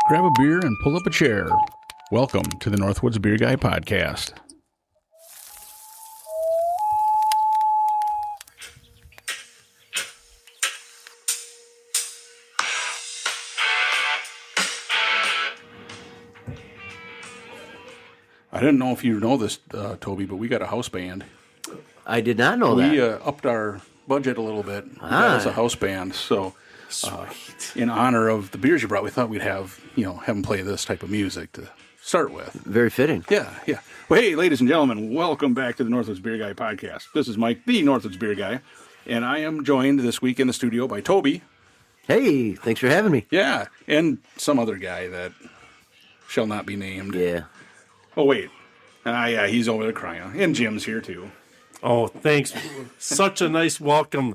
Grab a beer and pull up a chair. Welcome to the Northwoods Beer Guy Podcast. I didn't know if you know this, Toby, but we got a house band. I did not know that. We upped our budget a little bit. We got us a house band, so in honor of the beers you brought, we thought we'd have them play this type of music to start with. Very fitting. Yeah. Well, hey, ladies and gentlemen, welcome back to the Northwoods Beer Guy Podcast. This is Mike, the Northwoods Beer Guy, and I am joined this week in the studio by Toby. Hey, thanks for having me. Yeah, and some other guy that shall not be named. Yeah. Oh, wait. Yeah, he's over there crying. And Jim's here, too. Oh, thanks. Such a nice welcome.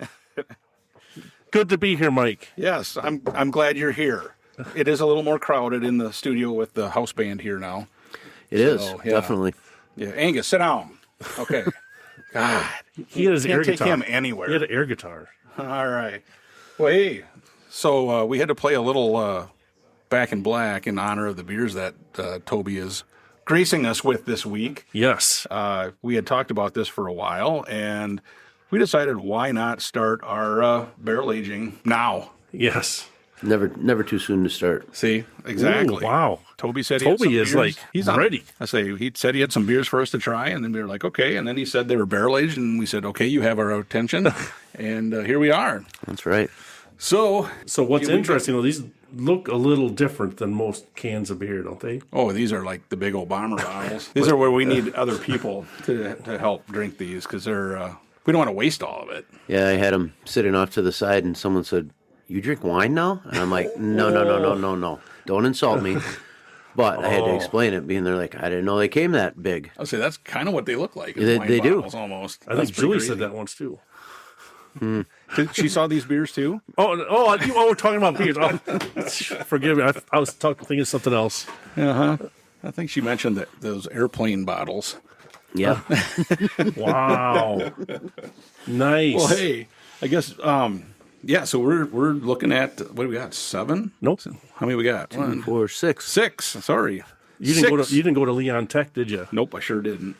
Good to be here, Mike. Yes, I'm glad you're here. It is a little more crowded in the studio with the house band here now. It is, definitely. Yeah, Angus, sit down. Okay. God. He had his air Can't take guitar. him anywhere. He had an air guitar. All right. Well, hey, so we had to play a little Back in Black in honor of the beers that Toby is gracing us with this week. Yes. We had talked about this for a while, and we decided why not start our barrel aging now. Yes. Never too soon to start. See? Exactly. Ooh, wow. Toby said he had some Toby is beers. he's on- ready. I say he said he had some beers for us to try, and then we were like, okay. And then he said they were barrel aged, and we said, okay, you have our attention, and here we are. That's right. So What's interesting, though, these look a little different than most cans of beer, don't they? Oh, these are like the big old bomber bottles. These are where we need other people to help drink these because they're we don't want to waste all of it. Yeah, I had them sitting off to the side, and someone said, "You drink wine now?" And I'm like, No. Don't insult me. But I had to explain it, being they're like, I didn't know they came that big. I'll say that's kind of what they look like. They do. Bottles, almost. I think Julie said that once, too. She saw these beers too. We're talking about beers. Oh, forgive me. I was thinking of something else. I think she mentioned that those airplane bottles. Yeah. Wow. Nice. Well, hey, I guess so we're looking at what do we got? 7? Nope. How many we got? 2, 4, 6. 6. Sorry. You didn't go to Leon Tech, did you? Nope, I sure didn't.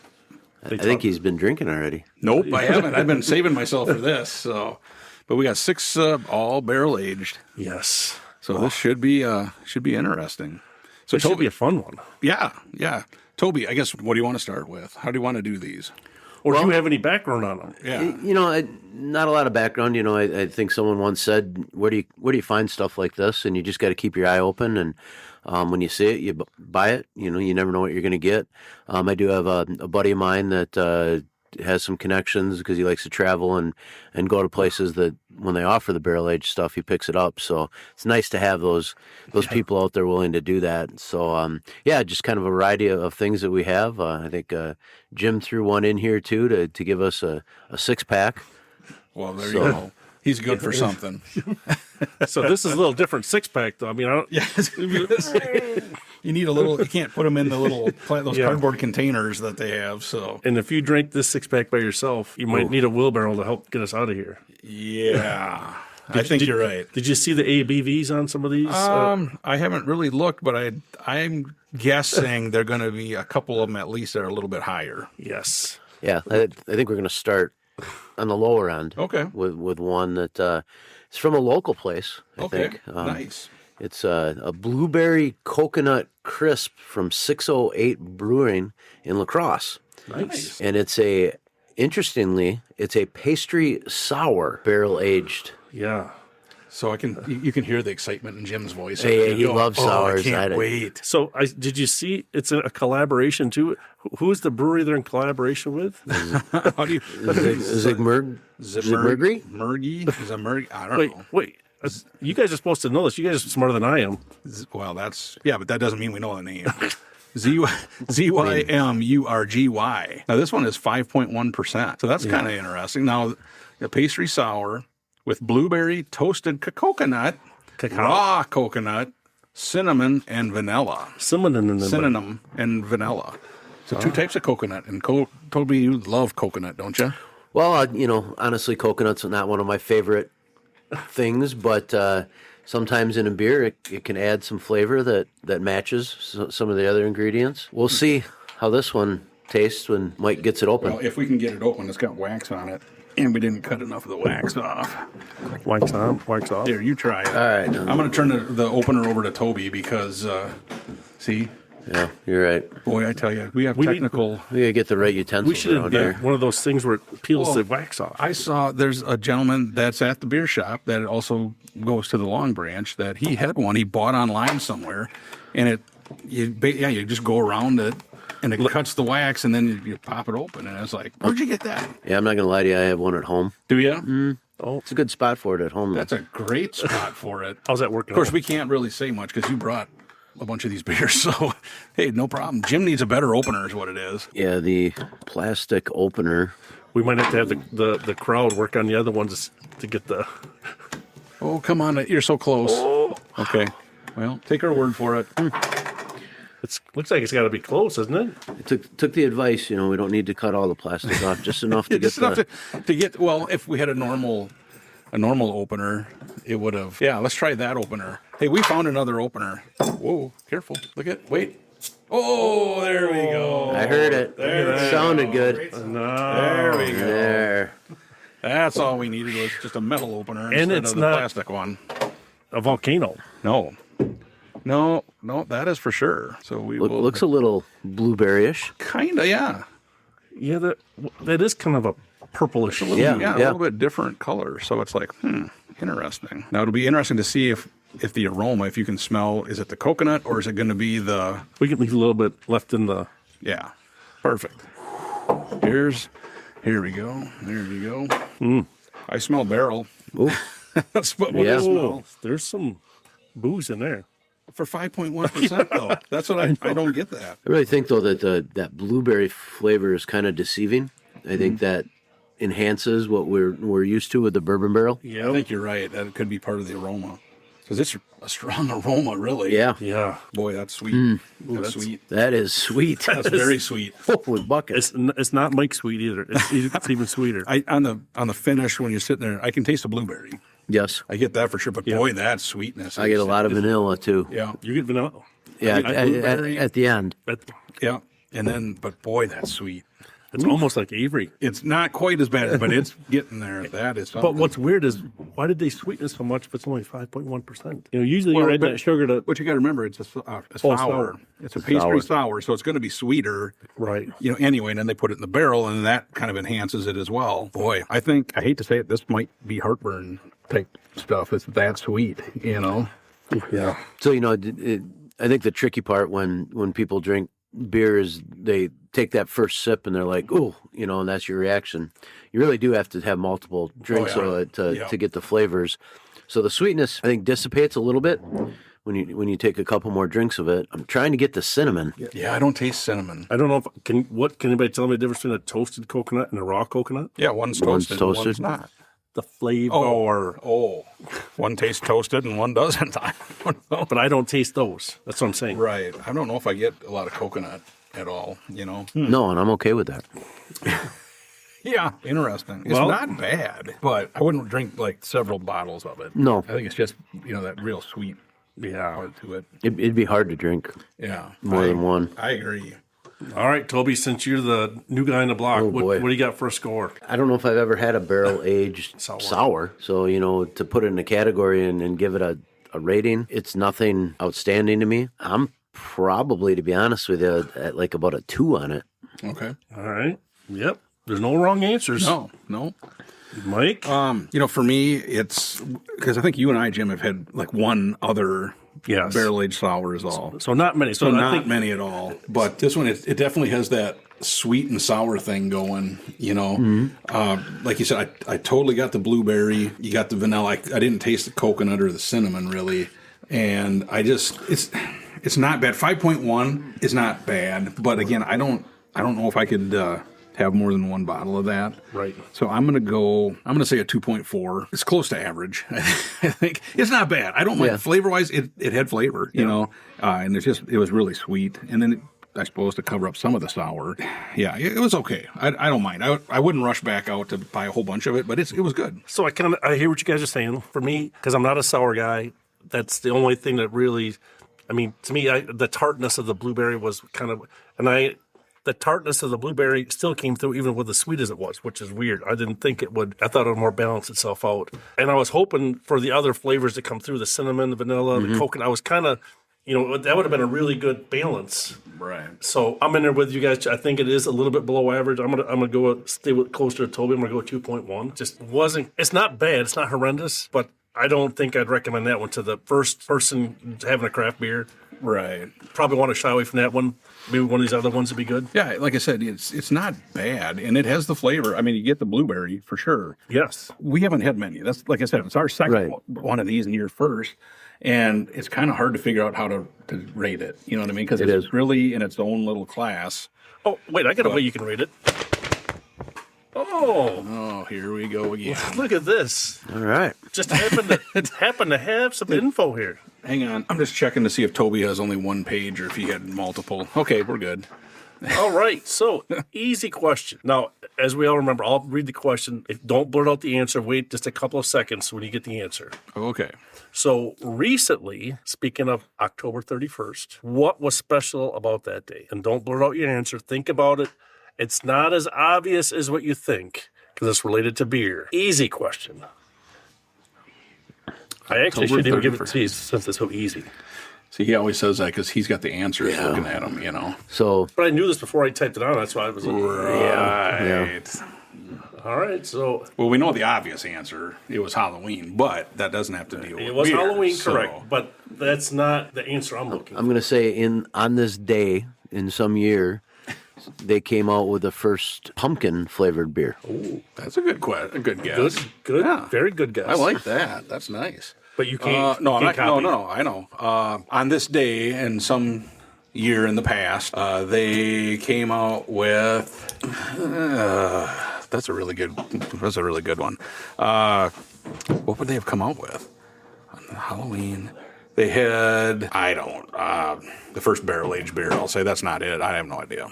I think he's been drinking already. Nope, I haven't. I've been saving myself for this. So, but we got 6 all barrel aged. Yes. So this should be interesting. So It should be a fun one. Yeah. Toby, I guess what do you want to start with? How do you want to do these? Or do you have any background on them? Yeah. Not a lot of background. I think someone once said, where do you find stuff like this? And you just got to keep your eye open. And when you see it, you buy it. You never know what you're going to get. I do have a buddy of mine that has some connections because he likes to travel and go to places that when they offer the barrel aged stuff, he picks it up. So it's nice to have those people out there willing to do that. So just kind of a variety of things that we have. I think Jim threw one in here too to give us a 6-pack. Well, there you go. He's good for something. So this is a little different 6-pack, though. I mean, I don't. Yes. You need a little. You can't put them in the little those cardboard containers that they have. So. And if you drink this 6-pack by yourself, you might need a wheelbarrow to help get us out of here. Yeah. I think you're right. Did you see the ABVs on some of these? I haven't really looked, but I'm guessing they're going to be a couple of them at least that are a little bit higher. Yes. Yeah, I think we're going to start on the lower end. Okay. With one that is from a local place, I think. Nice. It's a blueberry coconut crisp from 608 Brewing in La Crosse. Nice. And interestingly, it's a pastry sour barrel aged. Yeah. So you can hear the excitement in Jim's voice. Hey, he loves sours. I can't wait. So did you see it's a collaboration too? Who's the brewery they're in collaboration with? How do you Zigmurgry? Murgy? Is it Murgy? I don't know. Wait. You guys are supposed to know this. You guys are smarter than I am. Well, but that doesn't mean we know the name. Zymurgy. Now, this one is 5.1%. So that's kind of interesting. Now, the pastry sour with blueberry, toasted coconut, raw coconut, cinnamon, and vanilla. Cinnamon and vanilla. So 2 types of coconut. And Toby, you love coconut, don't you? Well, honestly, coconut's not one of my favorite things, but Sometimes in a beer, it can add some flavor that matches some of the other ingredients. We'll see how this one tastes when Mike gets it open. Well, if we can get it open, it's got wax on it, and we didn't cut enough of the wax off. Wax on, wax off. Here, you try it. All right. I'm going to turn the opener over to Toby because, see, Yeah, you're right. boy, I tell you, we have We need- technical. We gotta get the right utensils We should around get here. one of those things where it peels Well, the wax off. I saw there's a gentleman that's at the beer shop that also goes to the Long Branch that he had one he bought online somewhere, and you just go around it and it cuts the wax and then you pop it open and it's like, where'd you get that? Yeah, I'm not gonna lie to you. I have one at home. Do you? It's a good spot for it at home. That's a great spot for it. How's that working? Of course, we can't really say much because you brought a bunch of these beers, so hey, no problem. Jim needs a better opener, is what it is. Yeah, the plastic opener. We might have to have the crowd work on the other ones to get the. Oh, come on, you're so close. Oh, Okay, well, take our word for it. it looks like it's got to be close, isn't it? It took the advice. You know, we don't need to cut all the plastic off, just enough to get Just enough the. to get. Well, if we had a normal opener, it would have. Yeah, let's try that opener. Hey, we found another opener. Whoa, careful! Wait. Oh, there we go. I heard it. It sounded good. No. There we go. There. That's all we needed was just a metal opener And instead it's of the not- plastic one. A volcano. No, that is for sure. So we will. Looks a little blueberry-ish. Kinda, yeah. Yeah, that is kind of a purplish. Yeah. A little bit different color. So it's like, interesting. Now it'll be interesting to see if the aroma, if you can smell, is it the coconut or is it going to be the? We can leave a little bit left in the. Yeah, perfect. Here we go. There we go. I smell barrel. Ooh. That's what I Yeah. smell. Oh, there's some booze in there. For 5.1% though. That's what I don't get that. I really think though that that blueberry flavor is kind of deceiving. I think that enhances what we're used to with the bourbon barrel. Yeah. I think you're right. That it could be part of the aroma. Because it's a strong aroma, really. Yeah, Yeah. Boy, that's sweet. That's sweet. that is sweet. That's very sweet. Holy buckets. It's not Mike sweet either. It's even sweeter. On the finish when you're sitting there, I can taste the blueberry. Yes, I get that for sure. But boy, that sweetness. I get a lot of vanilla too. Yeah, You get vanilla. Yeah, get blueberry. at the end. But yeah. And then, but boy, that's sweet. it's almost like Avery. It's not quite as bad, but it's getting there. That is something. But what's weird is why did they sweeten it so much if it's only 5.1%? You know, usually Well, you add but- that sugar to But you got to remember, it's sour. sour. It's a pastry sour, so it's going to be sweeter. right. Anyway, and then they put it in the barrel, and that kind of enhances it as well. Boy, I hate to say it, this might be heartburn type stuff. It's that sweet, Yeah. So I think the tricky part when people drink beer is they take that first sip and they're like, "Oh," and that's your reaction. You really do have to have multiple drinks to get the flavors. So the sweetness, I think, dissipates a little bit when you take a couple more drinks of it. I'm trying to get the cinnamon. Yeah, I don't taste cinnamon. I don't know can anybody tell me the difference between a toasted coconut and a raw coconut? Yeah, one's One's toasted, toasted. one's not. The flavor. One tastes toasted and one doesn't. I don't know. But I don't taste those. That's what I'm saying. Right. I don't know if I get a lot of coconut at all, No, and I'm okay with that. Yeah, interesting. It's Well- not bad, but I wouldn't drink like several bottles of it. No. I think it's just, that real sweet Yeah. part to it. It'd be hard to drink Yeah. more than one. I agree. All right, Toby, since you're the new guy in the block, Oh, what boy. do you got for a score? I don't know if I've ever had a barrel aged sour. So, to put it in a category and give it a rating, it's nothing outstanding to me. I'm probably, to be honest with you, at like about a 2 on it. Okay. All right. Yep. There's no wrong answers. No. Mike? For me, it's because I think you and I, Jim, have had like one other Yes. barrel aged sour is all. So not many. So I not think many at all. But this one, it definitely has that sweet and sour thing going, Like you said, I totally got the blueberry. You got the vanilla. I didn't taste the coconut or the cinnamon really. And it's not bad. 5.1 is not bad. But again, I don't know if I could have more than one bottle of that. Right. So I'm going to say a 2.4. It's close to average. I think it's not bad. I don't mind flavor wise. It had flavor, and it was really sweet. And then I suppose to cover up some of the sour. Yeah, it was okay. I don't mind. I wouldn't rush back out to buy a whole bunch of it, but it was good. So I hear what you guys are saying. For me, because I'm not a sour guy, that's the only thing that really, I mean, to me, the tartness of the blueberry was kind of, the tartness of the blueberry still came through even with as sweet as it was, which is weird. I didn't think it would. I thought it would more balance itself out. And I was hoping for the other flavors to come through, the cinnamon, the vanilla, the coconut. I was kind of, that would have been a really good balance. Right. So I'm in there with you guys. I think it is a little bit below average. I'm gonna go stay closer to Toby. I'm gonna go 2.1. Just wasn't. It's not bad. It's not horrendous, but I don't think I'd recommend that one to the first person having a craft beer. Right. Probably want to shy away from that one. Maybe one of these other ones would be good. Yeah, like I said, it's not bad, and it has the flavor. I mean, you get the blueberry for sure. Yes. We haven't had many. That's like I said, it's our second one of these and your first, and it's kind of hard to figure out how to rate it. You know what I mean? Because it's really in its own little class. Oh, wait, I got a way you can rate it. Oh, here we go again. Look at this. All right. Just happened to have some info here. Hang on. I'm just checking to see if Toby has only one page or if he had multiple. Okay, we're good. All right. So, easy question. Now, as we all remember, I'll read the question. Don't blurt out the answer. Wait just a couple of seconds when you get the answer. Okay. So, recently, speaking of October 31st, what was special about that day? And don't blurt out your answer. Think about it. It's not as obvious as what you think because it's related to beer. Easy question. I actually shouldn't even give it to you since it's so easy. See, he always says that because he's got the answers looking at him, So, But I knew this before I typed it on. That's why I was like, Right. all right. So Well, we know the obvious answer. It was Halloween, but that doesn't have to deal with it was beer, Halloween, so- correct. But that's not the answer I'm looking I'm going to say on this day in some year, they came out with the first pumpkin flavored beer. That's a good guess. Good. Yeah. Very good guess. I like that. That's nice. But you can't. No, you can't copy. no, I know. On this day and some year in the past, they came out with. That's a really good one. What would they have come out with on Halloween? They had the first barrel aged beer. I'll say that's not it. I have no idea.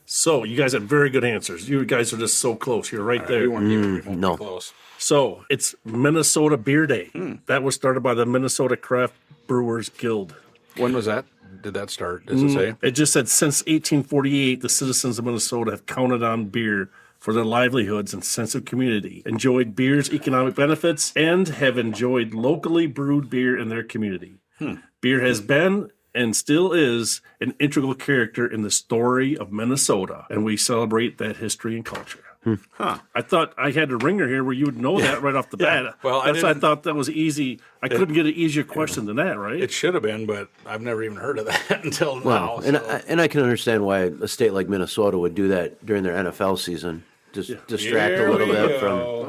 So you guys had very good answers. You guys are just so close. You're right there. We weren't even remotely no. close. So it's Minnesota Beer Day. That was started by the Minnesota Craft Brewers Guild. When was that? Did that start? Does it say? It just said since 1848, the citizens of Minnesota have counted on beer for their livelihoods and sense of community, enjoyed beer's economic benefits, and have enjoyed locally brewed beer in their community. Beer has been and still is an integral character in the story of Minnesota, and we celebrate that history and culture. I thought I had a ringer here where you would know that right off the bat. Well, I thought that was easy. I couldn't get an easier question than that, right? It should have been, but I've never even heard of that until now. And I can understand why a state like Minnesota would do that during their NFL season. Just distract a little bit from.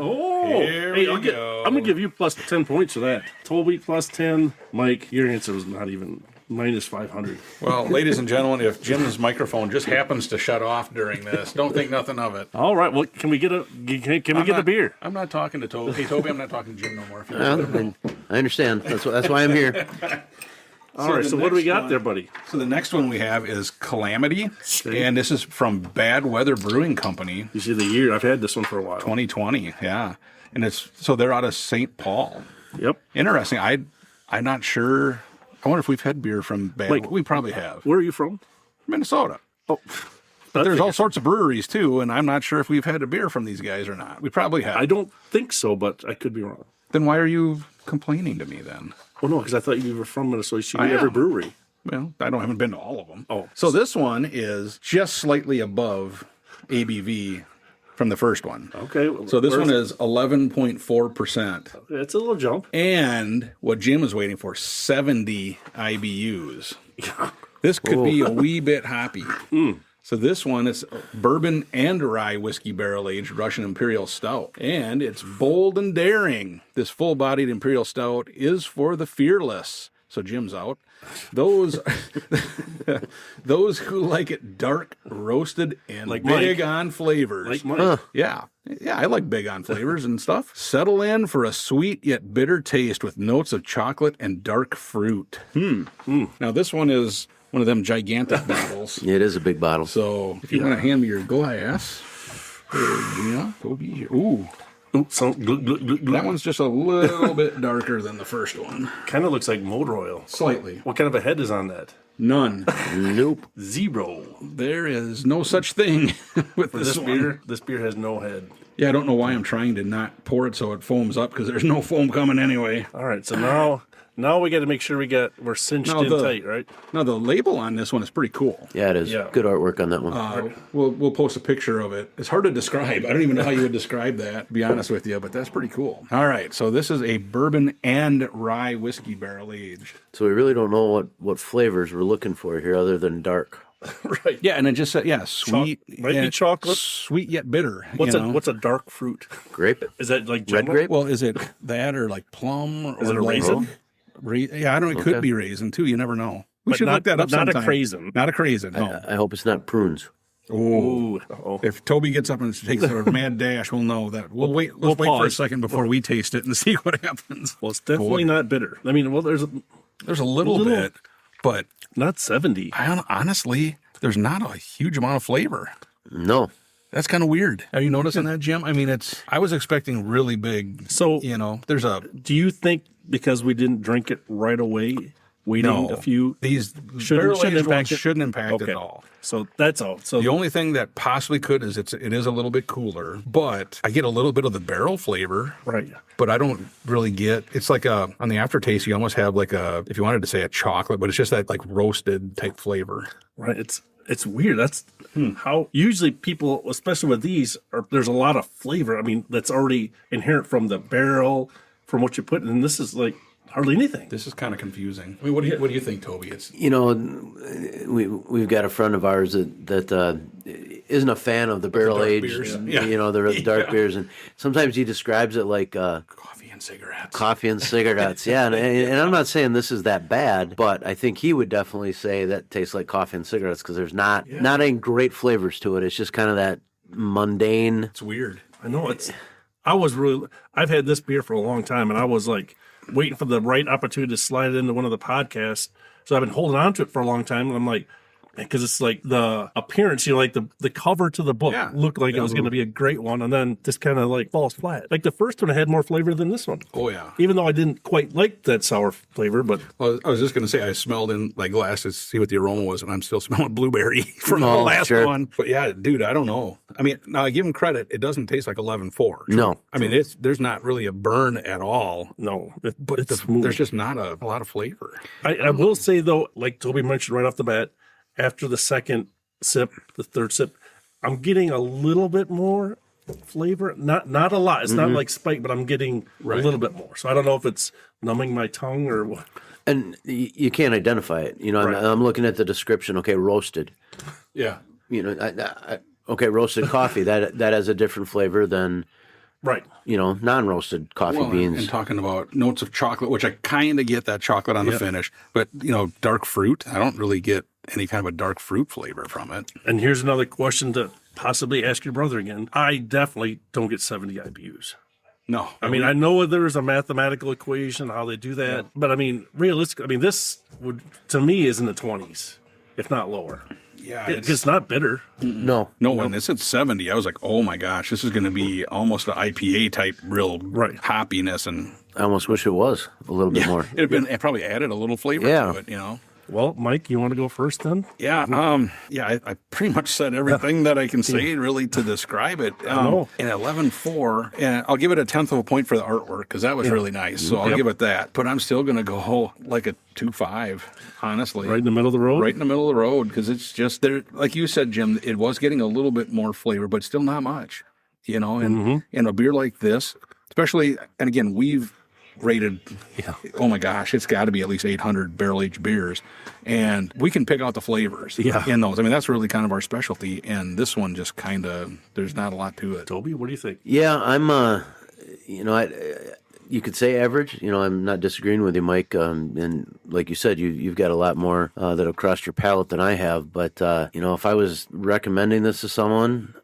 Hey, I'm going to give you plus 10 points for that. Toby plus 10. Mike, your answer was not even minus 500. Well, ladies and gentlemen, if Jim's microphone just happens to shut off during this, don't think nothing of it. All right. Well, can we get a beer? I'm not talking to Toby. Hey, Toby, I'm not talking to Jim no more. If you I understand. That's why I'm here. All right. So what do we got there, buddy? So the next one we have is Calamity, and this is from Bad Weather Brewing Company, You see the year. I've had this one for a while. 2020. Yeah, and they're out of St. Paul. Yep. Interesting. I'm not sure. I wonder if we've had beer from Bad. Wait. We probably have. Where are you from? Minnesota. Oh, But there's all sorts of breweries too, and I'm not sure if we've had a beer from these guys or not. We probably have. I don't think so, but I could be wrong. Then why are you complaining to me then? Well, no, because I thought you were from Minnesota. So you I knew every am. brewery. Well, haven't been to all of them. Oh. So this one is just slightly above ABV from the first one. Okay. So this one is 11.4%. It's a little jump. And what Jim is waiting for, 70 IBUs. This could be a wee bit hoppy. So this one is bourbon and rye whiskey barrel-aged Russian Imperial Stout. And it's bold and daring. This full-bodied Imperial Stout is for the fearless. So Jim's out. Those who like it dark, roasted, and Like big Mike. on flavors. Like Mike. Yeah, I like big on flavors and stuff. Settle in for a sweet yet bitter taste with notes of chocolate and dark fruit. Now this one is one of them gigantic bottles. It is a big bottle. So if you want to hand me your glass, yeah, Toby. Ooh, Ooh, glug. That one's just a little bit darker than the first one. Kind of looks like motor oil. Slightly. What kind of a head is on that? None. Nope. 0. There is no such thing with For this this one. beer, this beer has no head. Yeah, I don't know why I'm trying to not pour it so it foams up because there's no foam coming anyway. All right, so now we got to make sure we're cinched in tight, right? Now the label on this one is pretty cool. Yeah, it is. Yeah. Good artwork on that one. We'll post a picture of it. It's hard to describe. I don't even know how you would describe that, to be honest with you, but that's pretty cool. All right, so this is a bourbon and rye whiskey barrel aged. So we really don't know what flavors we're looking for here other than dark. Right. Yeah, and it just said, sweet. Might be and chocolate. Sweet yet bitter. What's you know? a dark fruit? Grape? Is that like Red general? grape? Well, is it that or like plum? Or Is it a like, raisin? Yeah, I don't know. It could be raisin too. You never know. We But should look that up not sometime. a craisin. Not a craisin, no. I hope it's not prunes. Oh. Ooh. If Toby gets up and takes a mad dash, we'll know that. Let's wait for a pause. second before we taste it and see what happens. Well, it's definitely not bitter. I mean, there's There's a little bit, but not 70. honestly, there's not a huge amount of flavor. No. That's kind of weird. Are you noticing that, Jim? I mean, I was expecting really big. So, there's a do you think because we didn't drink it right away, waiting a few these shouldn't shouldn't impact it? shouldn't impact it Okay. at all. So that's all. So The only thing that possibly could is it is a little bit cooler, but I get a little bit of the barrel flavor. right. But I don't really get. It's like on the aftertaste, you almost have like if you wanted to say a chocolate, but it's just that like roasted type flavor. Right. It's weird. That's how usually people, especially with these, there's a lot of flavor. I mean, that's already inherent from the barrel, from what you put in. And this is like hardly anything. This is kind of confusing. I mean, what do you think, Toby? It's You know, we've got a friend of ours that isn't a fan of the barrel dark aged, beers. Yeah. the dark beers, and sometimes he describes it like coffee and cigarettes. coffee and cigarettes. Yeah, and I'm not saying this is that bad, but I think he would definitely say that tastes like coffee and cigarettes because there's not any great flavors to it. It's just kind of that mundane. It's weird. I know I've had this beer for a long time, and I was like waiting for the right opportunity to slide it into one of the podcasts. So I've been holding on to it for a long time, and I'm like, because it's like the appearance, like the cover to the book looked like it was going to be a great one, and then just kind of like falls flat. Like the first one had more flavor than this one. Oh yeah. Even though I didn't quite like that sour flavor, but Well, I was just going to say I smelled in my glass to see what the aroma was, and I'm still smelling blueberry from the Oh, last sure. one. But yeah, dude, I don't know. I mean, now I give him credit; it doesn't taste like 11.4. No. I mean there's not really a burn at all, no, but it's smooth. there's just not a lot of flavor. I will say though, like Toby mentioned right off the bat, after the second sip, the third sip, I'm getting a little bit more flavor. Not a lot. It's not like spike, but I'm getting a little bit more. So I don't know if it's numbing my tongue or what. And you can't identify it. You know, I'm looking at the description. Okay, roasted. Yeah. You know, okay, roasted coffee. That has a different flavor than Right. non-roasted coffee beans. And talking about notes of chocolate, which I kind of get that chocolate on the finish, but dark fruit, I don't really get any kind of a dark fruit flavor from it. And here's another question to possibly ask your brother again. I definitely don't get 70 IBUs. No, I mean, I know there's a mathematical equation how they do that, but I mean, realistically, this would to me is in the 20s, if not lower. yeah, It's not bitter. No. when this at 70, I was like, oh my gosh, this is going to be almost an IPA type, real hoppiness, and I almost wish it was a little bit more. it probably added a little flavor Yeah. to it, Well, Mike, you want to go first then? Yeah, I pretty much said everything that I can say really to describe it. In 11.4, and I'll give it a 1/10 of a point for the artwork because that was really nice. So I'll give it that. But I'm still going to go like a 2.5, honestly. Right in the middle of the road? Right in the middle of the road because it's just there. Like you said, Jim, it was getting a little bit more flavor, but still not much. And in a beer like this, especially, and again, we've rated, oh my gosh, it's got to be at least 800 barrel-aged beers. And we can pick out the flavors in those. I mean, that's really kind of our specialty. And this one just kind of, there's not a lot to it. Toby, what do you think? Yeah, I'm, you could say average. I'm not disagreeing with you, Mike. And like you said, you've got a lot more that have crossed your palate than I have. But, if I was recommending this to someone,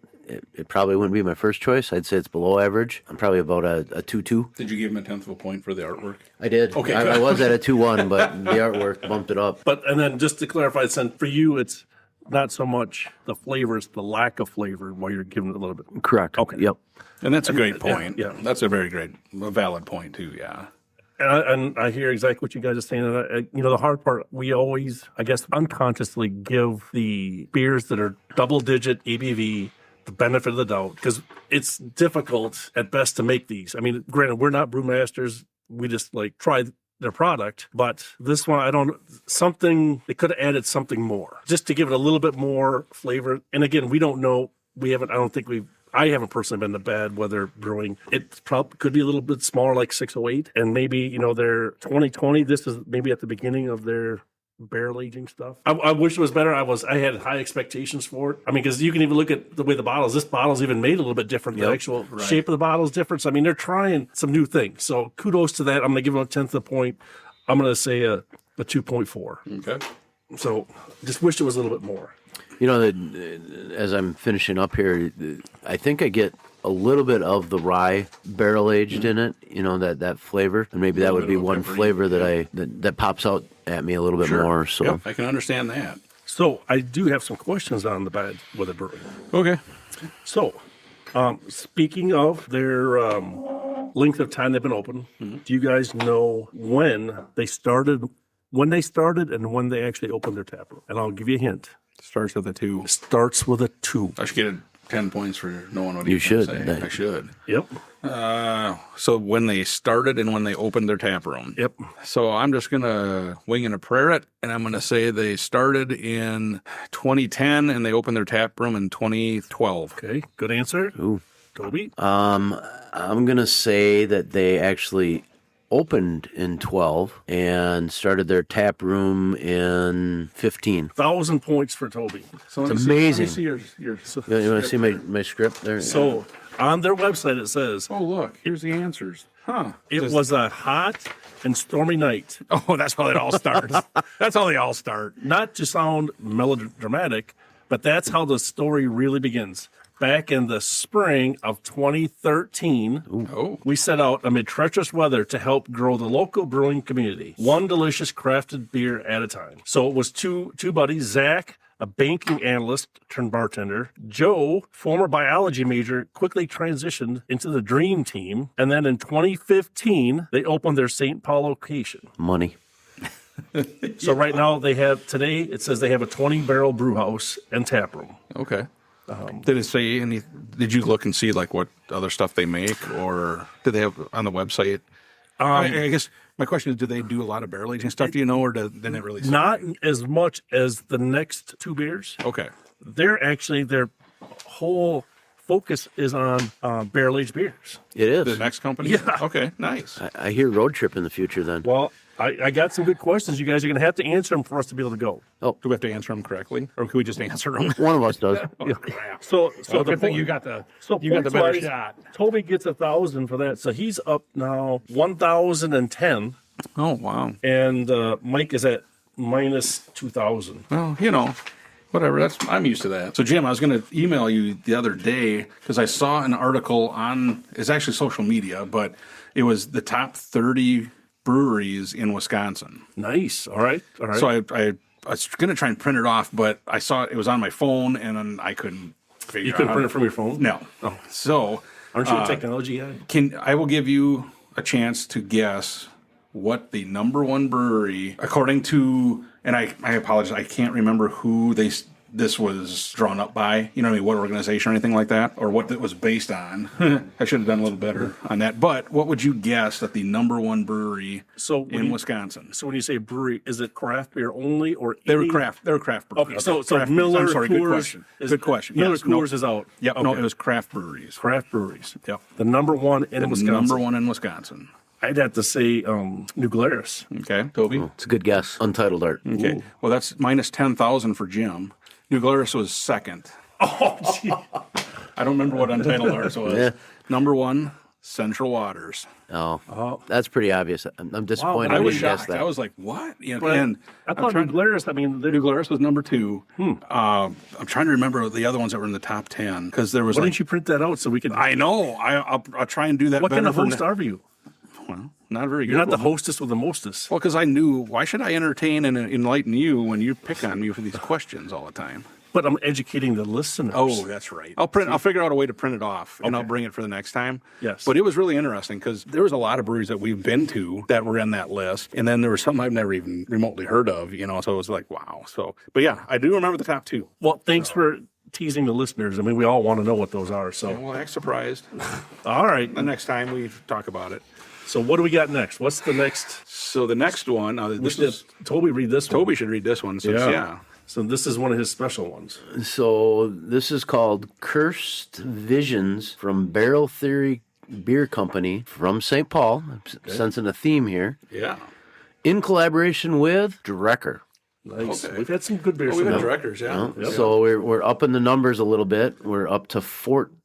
it probably wouldn't be my first choice. I'd say it's below average. I'm probably about a 2.2. Did you give him a 1/10 of a point for the artwork? I did. Okay, I was at a 2.1, but the artwork bumped it up. And then just to clarify, for you, it's not so much the flavor, it's the lack of flavor while you're giving it a little bit. Correct. Okay. Yep. And that's a great point. Yeah. That's a valid point too. Yeah. And I hear exactly what you guys are saying. And the hard part, we always, I guess, unconsciously give the beers that are double-digit ABV the benefit of the doubt because it's difficult at best to make these. I mean, granted, we're not brewmasters. We just try their product. But this one, they could have added something more just to give it a little bit more flavor. And again, we don't know. I haven't personally been to bad weather brewing. It probably could be a little bit smaller, like 608. And maybe, their 2020, this is maybe at the beginning of their barrel aging stuff. I wish it was better. I had high expectations for it. I mean, because you can even look at the way the bottles, this bottle's even made a little bit different. The actual shape of the bottle is different. So, I mean, they're trying some new things. So kudos to that. I'm going to give them a 10th of the point. I'm going to say a 2.4. Okay. So just wish it was a little bit more. As I'm finishing up here, I think I get a little bit of the rye barrel aged in it. That flavor, and maybe that would be one flavor that pops out at me a little bit more. So Yep, I can understand that. So I do have some questions on the bad weather brewing. Okay. So, speaking of their length of time they've been open, do you guys know when they started and when they actually opened their tap room? And I'll give you a hint. Starts with a 2. Starts with a 2. I should get 10 points for knowing what You he's gonna should. say. I should. Yep. So when they started and when they opened their tap room. Yep. So I'm just going to wing and a prayer it, and I'm going to say they started in 2010 and they opened their tap room in 2012. Okay. Good answer. Ooh. Toby? I'm going to say that they actually opened in 12 and started their tap room in 15. 1,000 points for Toby. So It's amazing. Let me see your You want to see my script there? So on their website it says Oh, look, here's the answers. Huh. it was a hot and stormy night. Oh, that's how it all starts. That's how they all start. Not to sound melodramatic, but that's how the story really begins. Back in the spring of 2013, Oh. we set out amid treacherous weather to help grow the local brewing community, one delicious crafted beer at a time. So it was two buddies, Zach, a banking analyst turned bartender, Joe, former biology major, quickly transitioned into the dream team. And then in 2015, they opened their St. Paul location. Money. So right now today it says they have a 20-barrel brew house and tap room. Okay. Did it say any? Did you look and see what other stuff they make, or did they have on the website? I guess my question is, do they do a lot of barrel aging stuff? Do you know, or didn't it really say? Not as much as the next two beers. Okay. Their whole focus is on barrel aged beers. It is. The next company? Yeah. Okay, nice. I hear road trip in the future then. Well, I got some good questions. You guys are going to have to answer them for us to be able to go. Do we have to answer them correctly, or can we just answer them? One of us does. So So the good thing point- you got the So you got the better points-wise, shot. Toby gets 1,000 for that, so he's up now 1,010, Oh wow. and Mike is at minus 2,000. Well, whatever. I'm used to that. So Jim, I was going to email you the other day because I saw an article on. It's actually social media, but it was the top 30 breweries in Wisconsin. Nice. All right. So I was going to try and print it off, but I saw it was on my phone, and then I couldn't figure You out. couldn't print it from your phone? No. Oh. So Aren't you a technology guy? I will give you a chance to guess what the number one brewery, according to, and I apologize, I can't remember who this was drawn up by, what organization or anything like that, or what it was based on. I should have done a little better on that. But what would you guess that the number one brewery in Wisconsin? So when you say brewery, is it craft beer only or They were any- craft breweries. Okay, so Craft Miller, breweries. I'm sorry, Coors good question. is- Good question. Miller Yes, no. Coors is out. Yep, Okay. no, it was craft breweries. Craft breweries. Yep. The number one in Wisconsin. Number one in Wisconsin. I'd have to say New Glarus. Okay, Toby? It's a good guess. Untitled art. Okay. Ooh. Well, that's minus 10,000 for Jim. New Glarus was second. Oh, gee. I don't remember what Untitled Arts was. Yeah. Number one, Central Waters. Oh, that's pretty obvious. I'm disappointed Wow, I I was didn't guess shocked. that. I was like, what? But And I thought New Glarus, New Glarus was number two. I'm trying to remember the other ones that were in the top 10 because there was why didn't you print that out so we could? I know. I'll try and do that What better. kind of for host are you? Well, not a very good You're not the one. hostess with the mostest. Well, because I knew, why should I entertain and enlighten you when you pick on me for these questions all the time? But I'm educating the listeners. Oh, that's right. I'll figure out a way to print it off, and I'll bring it for the next time. Yes. But it was really interesting because there was a lot of breweries that we've been to that were in that list, and then there was some I've never even remotely heard of, so it was like, wow. So, but yeah, I do remember the top 2. Well, thanks for teasing the listeners. I mean, we all want to know what those are. So, Well, act surprised. all right. The next time we talk about it. So, what do we got next? What's the next? So the next one, Toby read this one. Toby should read this one. Since, yeah. So this is one of his special ones. So this is called Cursed Visions from Barrel Theory Beer Company from St. Paul. I'm sensing a theme here. Yeah. In collaboration with Drecker. Nice. Okay. We've had some good beers We've from had them. directors, yeah. So we're up in the numbers a little bit. We're up to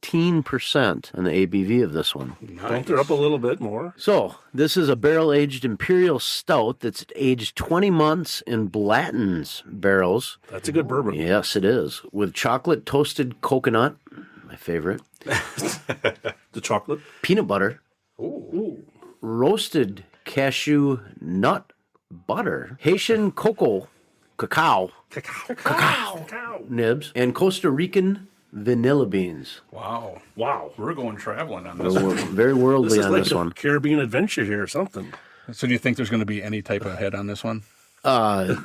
14% on the ABV of this one. Bumped her up a little bit more. So this is a barrel-aged imperial stout that's aged 20 months in Blanton's barrels. That's a good bourbon. Yes, it is. With chocolate toasted coconut, my favorite, The chocolate. peanut butter, Ooh. roasted cashew nut butter, Haitian cacao Cacao. nibs, and Costa Rican vanilla beans. Wow. Wow. We're going traveling on this. We're very This worldly is on like this a one. Caribbean adventure here or something. So do you think there's going to be any type of head on this one?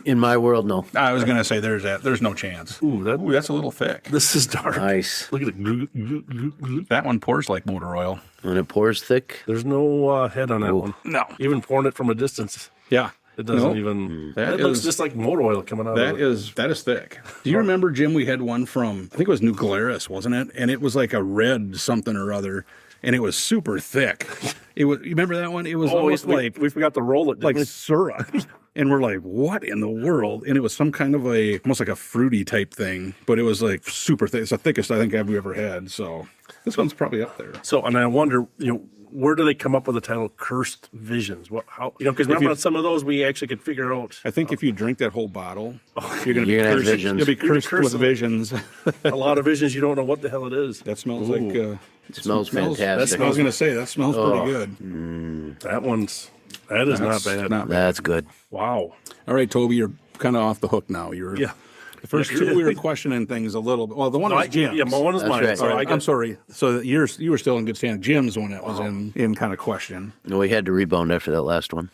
In my world, no. I was going to say there's no chance. Ooh, That's a little thick. this is dark. Nice. Look at it. That one pours like motor oil. And it pours thick. There's no head on that one. No. Even pouring it from a distance, Yeah. it doesn't Nope. even. That It looks is- just like motor oil coming out That of it. is thick. Do you remember, Jim, we had one from, I think it was New Glarus, wasn't it? And it was like a red something or other, and it was super thick. You remember that one? It was almost like we forgot to roll it. like syrup. And we're like, what in the world? And it was some kind of almost like a fruity type thing, but it was like super thick. It's the thickest I think I've ever had. So this one's probably up there. So, and I wonder, where do they come up with the title "Cursed Visions"? How? Because remember on some of those we actually could figure out. I think if you drink that whole bottle, you're going to be You're gonna have cursed. visions. You'll be cursed cursed with with- visions. A lot of visions you don't know what the hell it is. That smells like. It smells fantastic. I was going to say that smells pretty good. That is not bad. Not bad. That's good. Wow. All right, Toby, you're kind of off the hook now. Yeah. The first two we were questioning things a little bit. Well, the one was Jim's. Yeah, my one is That's mine. right. So All I right, got, I'm sorry. So you were still in good standing. Jim's one that was in kind of question. No, we had to rebound after that last one.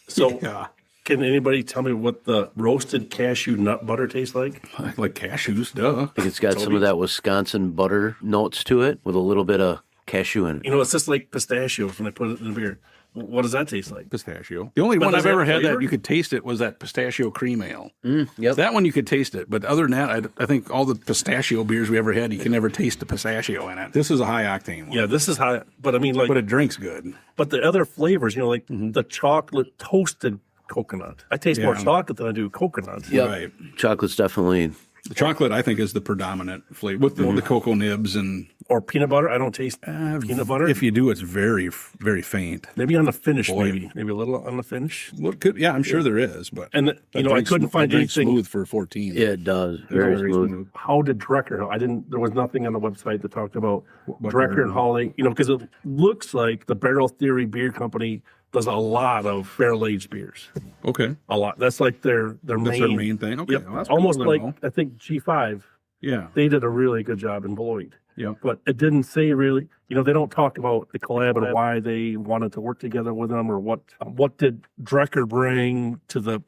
so Yeah, can anybody tell me what the roasted cashew nut butter tastes like? like cashews, duh. I think it's got some of that Wisconsin butter notes to it with a little bit of cashew in it. It's just like pistachios when they put it in the beer. What does that taste like? Pistachio. The only But one does I've that ever had flavor? that you could taste it was that pistachio cream ale. Yep. That one you could taste it, but other than that, I think all the pistachio beers we ever had, you can never taste the pistachio in it. This is a high octane one. Yeah, this is high, but I mean, like, But it drinks good. but the other flavors, like the chocolate toasted coconut. I taste more Yeah. chocolate than I do coconut. Yep. Right. Chocolate's definitely. The chocolate, I think, is the predominant flavor with the cocoa nibs and Or peanut butter. I don't taste peanut butter. if you do, it's very, very faint. Maybe on the finish, maybe a little on the finish. Well, yeah, I'm sure there is, but And I couldn't find anything. smooth for 14. Yeah, it does. Very smooth. How did Drecker? There was nothing on the website that talked about Drecker and Hawley. Because it looks like the Barrel Theory Beer Company does a lot of barrel aged beers. Okay, A lot. That's like their that's main. their main thing. Okay, Yep. well, that's pretty Almost cool to like know. I think G5. Yeah, They did a really good job in Beloit. yeah. But it didn't say really, they don't talk about the collab and why they wanted to work together with them or what did Drecker bring to the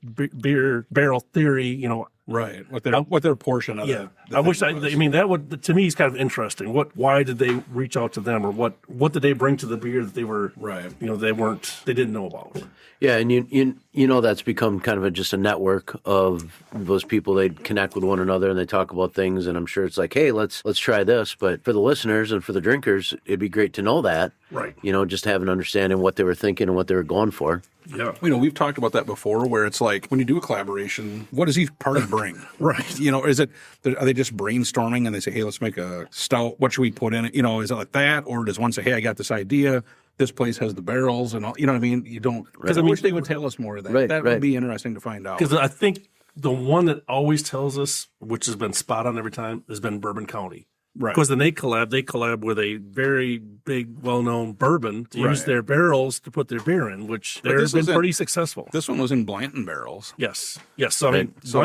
beer barrel theory, Right. What their portion of Yeah. it. I wish that would, to me, is kind of interesting. Why did they reach out to them or what did they bring to the beer that they were, Right. they didn't know about? Yeah, and you know that's become kind of just a network of those people. They connect with one another and they talk about things. And I'm sure it's like, hey, let's try this. But for the listeners and for the drinkers, it'd be great to know that. Right. Just have an understanding what they were thinking and what they were going for. Yeah. We've talked about that before, where it's like when you do a collaboration, what does each party bring? Right. Are they just brainstorming and they say, hey, let's make a stout. What should we put in it? Is it like that, or does one say, hey, I got this idea. This place has the barrels and all. You know what I mean? You don't. Because I wish they would tell us more of that. Right, That right. would be interesting to find out. Because I think the one that always tells us, which has been spot on every time, has been Bourbon County. Right. Because then they collab with a very big, well-known bourbon to use Right. their barrels to put their beer in, which they've this been isn't- pretty successful. This one was in Blanton barrels. Yes. So, I So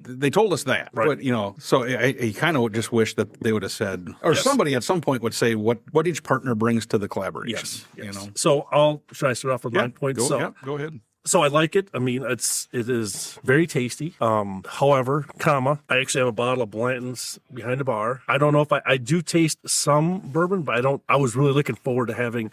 they told us that, Right. but so I kind of just wish that they would have said, or Yes. somebody at some point would say what each partner brings to the collaboration. yes. You know. So should I start off with my points? Go ahead. So I like it. I mean, it is very tasty. However, I actually have a bottle of Blanton's behind the bar. I don't know if I do taste some bourbon, but I don't. I was really looking forward to having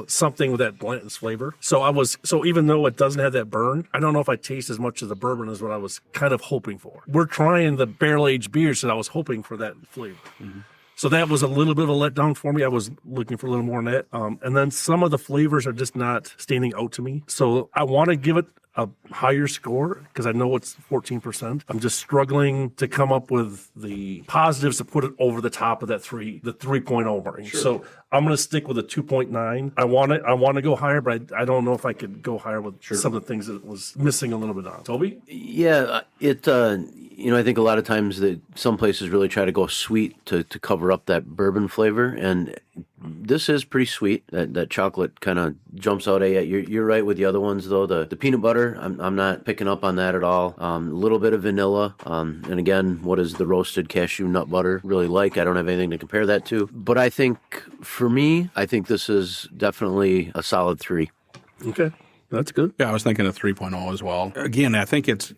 something with that Blanton's flavor. So even though it doesn't have that burn, I don't know if I taste as much of the bourbon as what I was kind of hoping for. We're trying the barrel aged beers, and I was hoping for that flavor. Mm-hmm. So that was a little bit of a letdown for me. I was looking for a little more than that. And then some of the flavors are just not standing out to me. So I want to give it a higher score because I know it's 14%. I'm just struggling to come up with the positives to put it over the top of the 3.0 range. Sure. So I'm going to stick with a 2.9. I want to go higher, but I don't know if I could go higher with some of the things that was missing a little bit on. Toby? Yeah, I think a lot of times that some places really try to go sweet to cover up that bourbon flavor, and this is pretty sweet. That chocolate kind of jumps out at you. You're right with the other ones though. The peanut butter, I'm not picking up on that at all. A little bit of vanilla, and again, what is the roasted cashew nut butter really like? I don't have anything to compare that to. But I think for me, this is definitely a solid 3. Okay. That's good. Yeah, I was thinking of 3.0 as well. Again, I think it's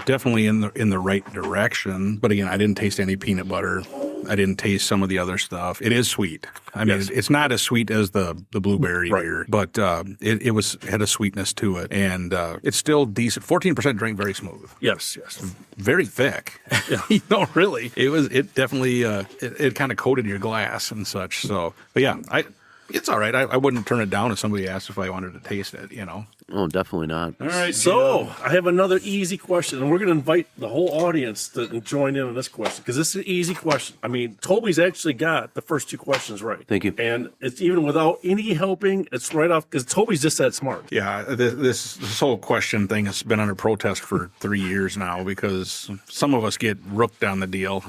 definitely in the right direction. But again, I didn't taste any peanut butter. I didn't taste some of the other stuff. It is sweet. I mean, it's not as sweet as the blueberry beer, but it had a sweetness to it, and it's still decent. 14% drink, very smooth. Yes. Very thick. Yeah. Really, it definitely it kind of coated your glass and such. So, but yeah, it's all right. I wouldn't turn it down if somebody asked if I wanted to taste it, Oh, definitely not. All right. So I have another easy question, and we're going to invite the whole audience to join in on this question because this is an easy question. I mean, Toby's actually got the first 2 questions right. Thank you. And it's even without any helping. It's right off because Toby's just that smart. Yeah, this whole question thing has been under protest for 3 years now because some of us get rooked on the deal.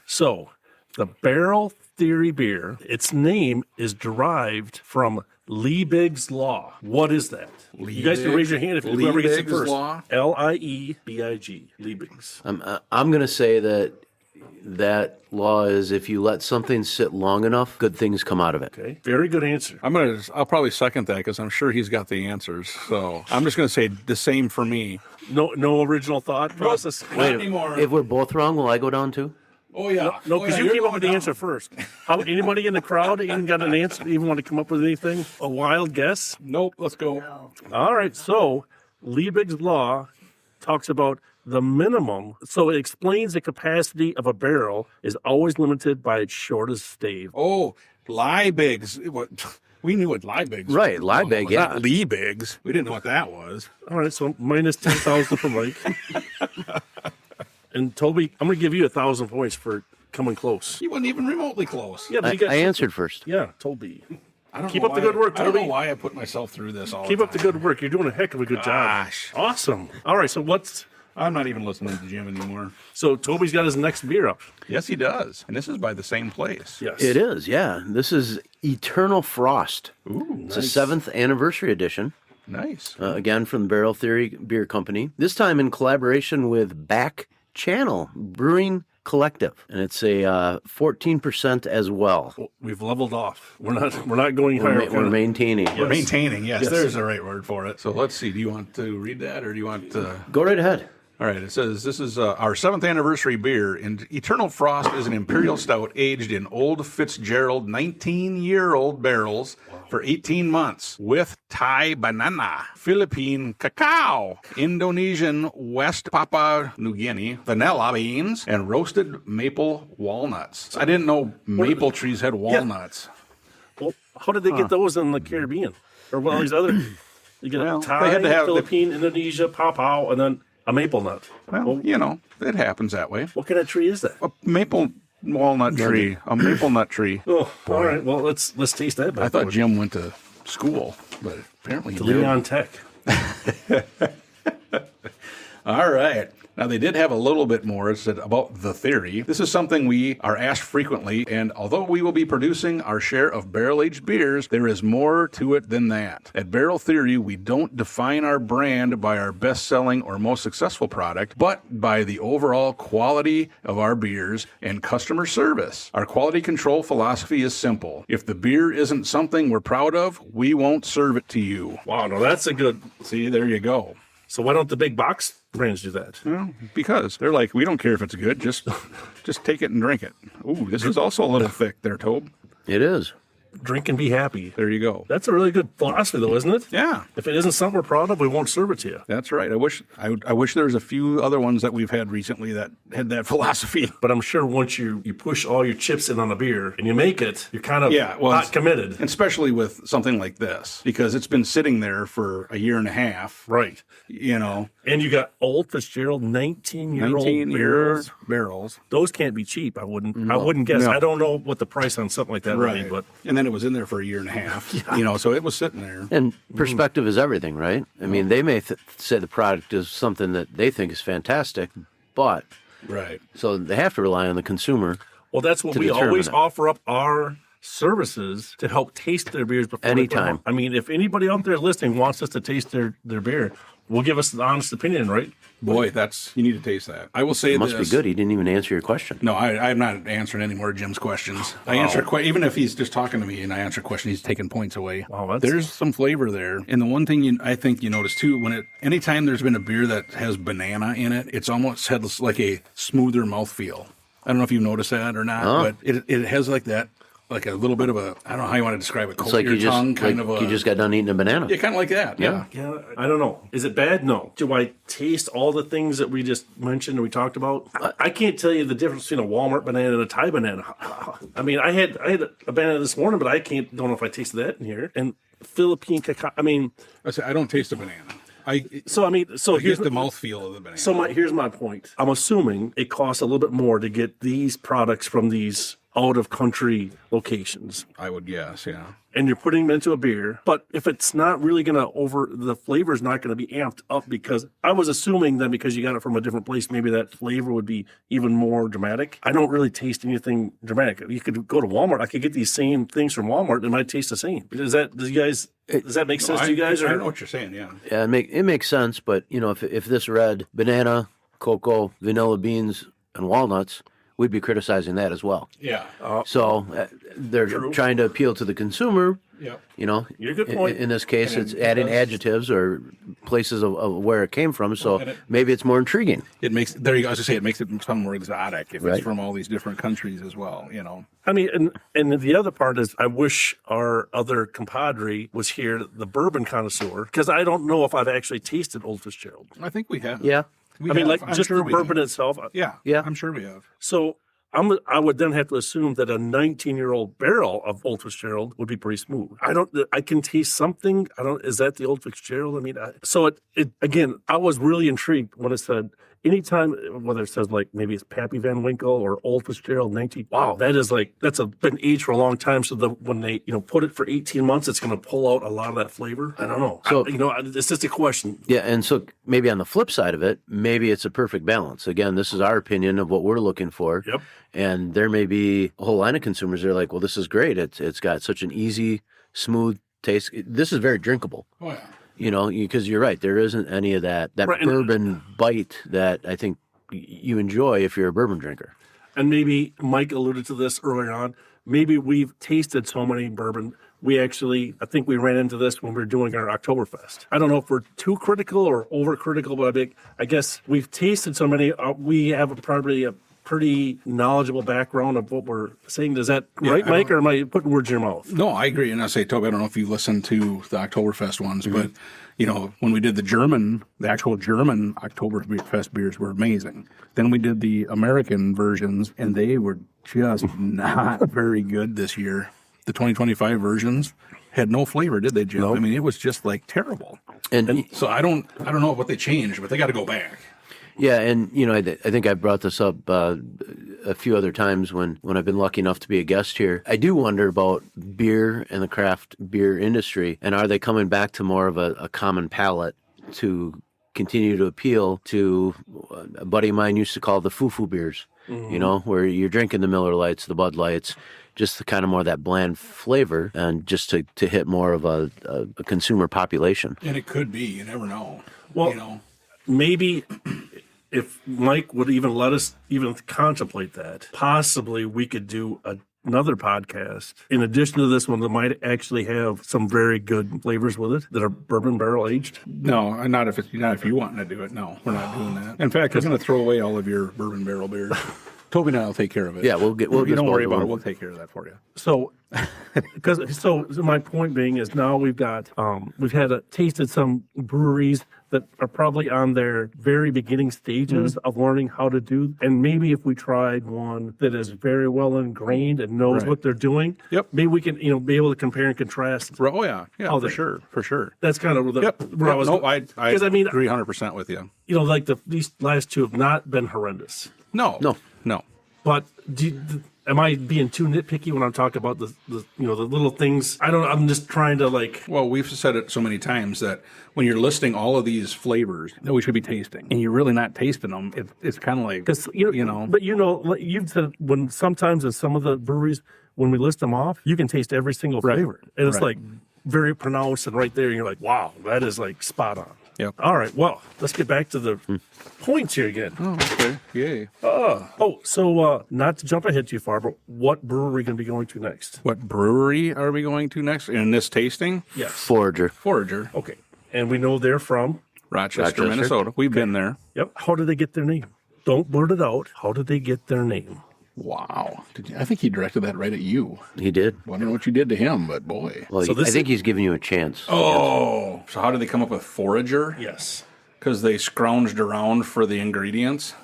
So the barrel theory beer, its name is derived from Liebig's Law. What is that? You guys can raise your hand if whoever gets it Liebig's first. Law? Liebig. Liebig's. I'm going to say that law is if you let something sit long enough, good things come out of it. Okay. Very good answer. I'll probably second that because I'm sure he's got the answers. So I'm just going to say the same for me. No original thought process. Not anymore. If we're both wrong, will I go down too? Oh yeah, No, because you came up with the answer first. Anybody in the crowd even got an answer? Even want to come up with anything? A wild guess? Nope. Let's go. All right. So Liebig's Law talks about the minimum. So it explains the capacity of a barrel is always limited by its shortest stave. Oh, Liebigs. We knew what Liebigs. Right, Liebig, was. yeah. Not Liebigs. We didn't know what that was. All right. So minus 10,000 for Mike. And Toby, I'm going to give you 1,000 points for coming close. You wasn't even remotely close. Yeah, but you got. I answered first. Yeah, Toby. I don't Keep know up the good work, I don't know Toby. why I put myself through this all Keep the up the time. good work. You're doing a heck of a good job. Gosh. Awesome. All right. So I'm not even listening to Jim anymore. So Toby's got his next beer up. Yes, he does. And this is by the same place. Yes. It is, yeah. This is Eternal Frost. Ooh, It's a 7th anniversary edition. nice. Again, from the Barrel Theory Beer Company. This time in collaboration with Back Channel Brewing Collective, and it's a 14% as well. We've leveled off. We're not going higher. We're maintaining. We're maintaining. Yes, Yes. there's the right word for it. So let's see. Do you want to read that or do you want to? Go right ahead. All right, it says this is our 7th anniversary beer, and Eternal Frost is an imperial stout aged in Old Fitzgerald 19-year-old barrels for 18 months with Thai banana, Philippine cacao, Indonesian West Papua New Guinea vanilla beans, and roasted maple walnuts. I didn't know maple trees had walnuts. Well, how did they get those in the Caribbean? Or all these other? You get Well, Thai, they had to have- Philippine, Indonesia, Papua, and then a maple nut. Well, it happens that way. What kind of tree is that? A maple walnut tree, a maple nut tree. Oh, all right. Well, let's taste that. I thought Jim went to school, but apparently he did. Leon Tech. All right. Now, they did have a little bit more. It said about the theory. This is something we are asked frequently, and although we will be producing our share of barrel-aged beers, there is more to it than that. At Barrel Theory, we don't define our brand by our best-selling or most successful product, but by the overall quality of our beers and customer service. Our quality control philosophy is simple. If the beer isn't something we're proud of, we won't serve it to you. Wow, no, that's a good. See, there you go. So why don't the big box brands do that? Well, because they're like, we don't care if it's good, just take it and drink it. Ooh, this is also a little thick there, Tobe. It is. Drink and be happy. There you go. That's a really good philosophy, though, isn't it? Yeah, If it isn't something we're proud of, we won't serve it to you. that's right. I wish there was a few other ones that we've had recently that had that philosophy. But I'm sure once you push all your chips in on a beer and you make it, you're kind of not committed. And especially with something like this, because it's been sitting there for a year and a half. Right. You know, And you got Old Fitzgerald 19-year-old 19-year barrels. barrels. Those can't be cheap. I wouldn't guess. No. I don't know what the price on something like that would be, but And then it was in there for a year and a half. You know, so it was sitting there. And perspective is everything, right? I mean, they may say the product is something that they think is fantastic, but Right. so they have to rely on the consumer. well, that's what To we determine always it. offer up our services to help taste their beers before they put them Anytime. out. I mean, if anybody out there listening wants us to taste their beer, we'll give us an honest opinion, right? Boy, you need to taste that. I will say It must this. be good. He didn't even answer your question. No, I'm not answering any more of Jim's questions. I answer even if he's just talking to me and I answer a question, he's taking points away. Wow, There's some flavor there. And the one thing I think you notice too, anytime there's been a beer that has banana in it, it's almost had like a smoother mouthfeel. I don't know if you've noticed that or not, but it has like that, like a little bit of a, I don't know how you want to describe it, coat It's like your you just tongue, kind of a. you just got done eating a banana. Yeah, kind of like that. Yeah. Yeah, I don't know. Is it bad? No. Do I taste all the things that we just mentioned and we talked about? I can't tell you the difference between a Walmart banana and a Thai banana. I mean, I had a banana this morning, but I don't know if I tasted that in here. And Philippine cacao. I mean, I don't taste a banana. so Here's here's the mouthfeel of the banana. So here's my point. I'm assuming it costs a little bit more to get these products from these out of country locations. I would guess, yeah. And you're putting them into a beer, but if it's not really going to the flavor is not going to be amped up, because I was assuming that because you got it from a different place, maybe that flavor would be even more dramatic. I don't really taste anything dramatic. You could go to Walmart. I could get these same things from Walmart and it might taste the same. Does that make sense to you guys? I know what you're saying, yeah. Yeah, it makes sense, but you know, if this read banana, cocoa, vanilla beans, and walnuts, we'd be criticizing that as well. Yeah. So they're trying to appeal to the consumer. Yep. You know, You're a good point. In this case, And it's it adding does- adjectives or places of where it came from. So and it- maybe it's more intriguing. It makes, there you go, as I say, it makes it sound more exotic if Right. it's from all these different countries as well, you know. I mean, and the other part is I wish our other compadre was here, the bourbon connoisseur, because I don't know if I've actually tasted Old Fitzgerald. I think we have. Yeah. We I mean, have. like I'm just sure the we bourbon have. itself. Yeah. Yeah. I'm sure we have. So I would then have to assume that a 19-year-old barrel of Old Fitzgerald would be pretty smooth. I can taste something. Is that the Old Fitzgerald? I mean, again, I was really intrigued when it said, anytime, whether it says like maybe it's Pappy Van Winkle or Old Fitzgerald 19, wow, that's been aged for a long time. So when they put it for 18 months, it's going to pull out a lot of that flavor. I don't know. So- It's just a question. Yeah, and so maybe on the flip side of it, maybe it's a perfect balance. Again, this is our opinion of what we're looking for. Yep. And there may be a whole line of consumers that are like, well, this is great. It's got such an easy, smooth taste. This is very drinkable. Oh, yeah. You know, because you're right. There isn't any of that Right, and- bourbon bite that I think you enjoy if you're a bourbon drinker. And maybe Mike alluded to this earlier on. Maybe we've tasted so many bourbon. I think we ran into this when we were doing our Oktoberfest. I don't know if we're too critical or overcritical, but I guess we've tasted so many. We have probably a pretty knowledgeable background of what we're saying. Is that right, Mike, or am I putting words in your mouth? No, I agree. And I say, Toby, I don't know if you listened to the Oktoberfest ones, but, when we did the actual German Oktoberfest beers were amazing. Then we did the American versions, and they were just not very good this year. The 2025 versions had no flavor, did they, Jim? Nope. I mean, it was just like terrible. And So I don't know what they changed, but they got to go back. yeah, and I think I brought this up a few other times when I've been lucky enough to be a guest here. I do wonder about beer and the craft beer industry, and are they coming back to more of a common palate to continue to appeal to a buddy of mine used to call the foo-foo beers, you know, where you're drinking the Miller Lights, the Bud Lights, just the kind of more of that bland flavor and just to hit more of a consumer population. And it could be, you never know. Well, you know, maybe if Mike would even let us even contemplate that, possibly we could do another podcast in addition to this one that might actually have some very good flavors with it that are bourbon barrel aged. no, not if you want to do it. No, we're not doing that. In fact, I'm going to throw away all of your bourbon barrel beers. Toby and I'll take care of it. Yeah, we'll You don't worry dispose of about it. them. We'll take care of that for you. So, so my point being is now we've got we've tasted some breweries that are probably on their very beginning stages of learning how to do, and maybe if we tried one that is very well ingrained and knows Right. what they're doing, Yep. maybe we can be able to compare and contrast. Oh yeah, How for they- sure, for sure. That's kind of the Yep. where I was. No, I 'cause I mean, agree 100% with you. like these last two have not been horrendous. No. But am I being too nitpicky when I'm talking about the little things? I don't. I'm just trying to like. Well, we've said it so many times that when you're listing all of these flavors that we should be tasting, and you're really not tasting them, it's kind of like Because but you've said when sometimes in some of the breweries when we list them off, you can taste every single flavor, and it's Right. like very pronounced and right there, and you're like, wow, that is like spot on. Yep. All right, well, let's get back to the points here again. Oh, okay, yay. So not to jump ahead too far, but what brewery are we going to be going to next? What brewery are we going to next in this tasting? Yes. Forager. Forager, Okay, and we know they're from. Rochester, Rochester. Minnesota. We've been there. Yep. How did they get their name? Don't blurt it out. How did they get their name? Wow. I think he directed that right at you. He did. I don't know what you did to him, but boy. Well, So this I think he's giving you a chance. Oh, so how did they come up with Forager? Yes. Because they scrounged around for the ingredients.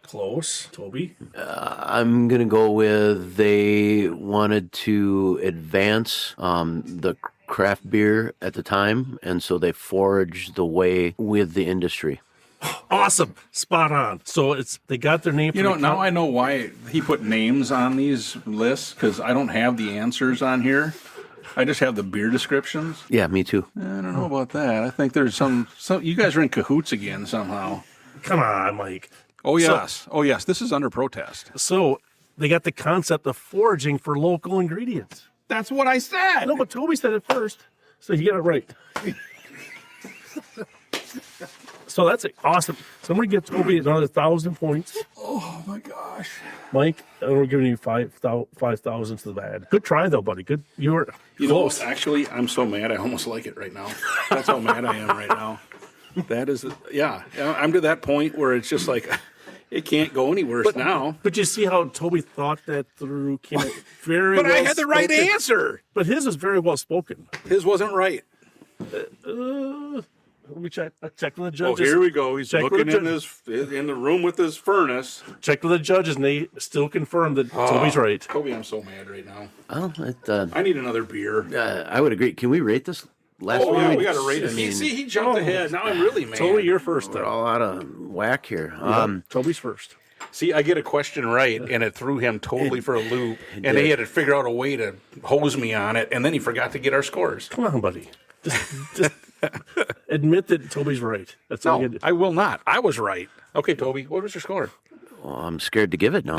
Close. Toby. I'm going to go with they wanted to advance the craft beer at the time, and so they foraged the way with the industry. Awesome. Spot on. So they got their name from You know, the now I know why he put names on these lists, because I don't have the answers on here. I just have the beer descriptions. Yeah, me too. I don't know about that. I think there's some you guys are in cahoots again somehow. Come on, Mike. Oh, yes. This is under protest. So they got the concept of foraging for local ingredients. That's what I said. No, but Toby said it first. So you got it right. So that's awesome. Somebody give Toby another 1,000 points. Oh, my gosh. Mike, we're giving you 5,000 to the bad. Good try, though, buddy. Good. You were close. Actually, I'm so mad. I almost like it right now. That's how mad I am right now. That is, yeah. I'm to that point where it's just like, it can't go any worse now. But you see how Toby thought that through? Came out very But well I had the right spoken. answer. But his is very well spoken. His wasn't right. Let me check. Check with the Oh, judges. here we go. He's Check with looking the in the room with his furnace. Check with the judges, and they still confirm that Toby's right. Toby, I'm so mad right now. Well, I need another beer. I would agree. Can we rate this last Oh, one? yeah, we got to rate it. I mean, See, he jumped ahead. Now I'm really mad. Toby, you're first, we're though. all out of whack here. Toby's first. See, I get a question right, and it threw him totally for a loop, and he had to figure out a way to hose me on it, and then he forgot to get our scores. Come on, buddy. Just admit that Toby's right. That's all you No, get. I will not. I was right. Okay, Toby, what was your score? Well, I'm scared to give it now.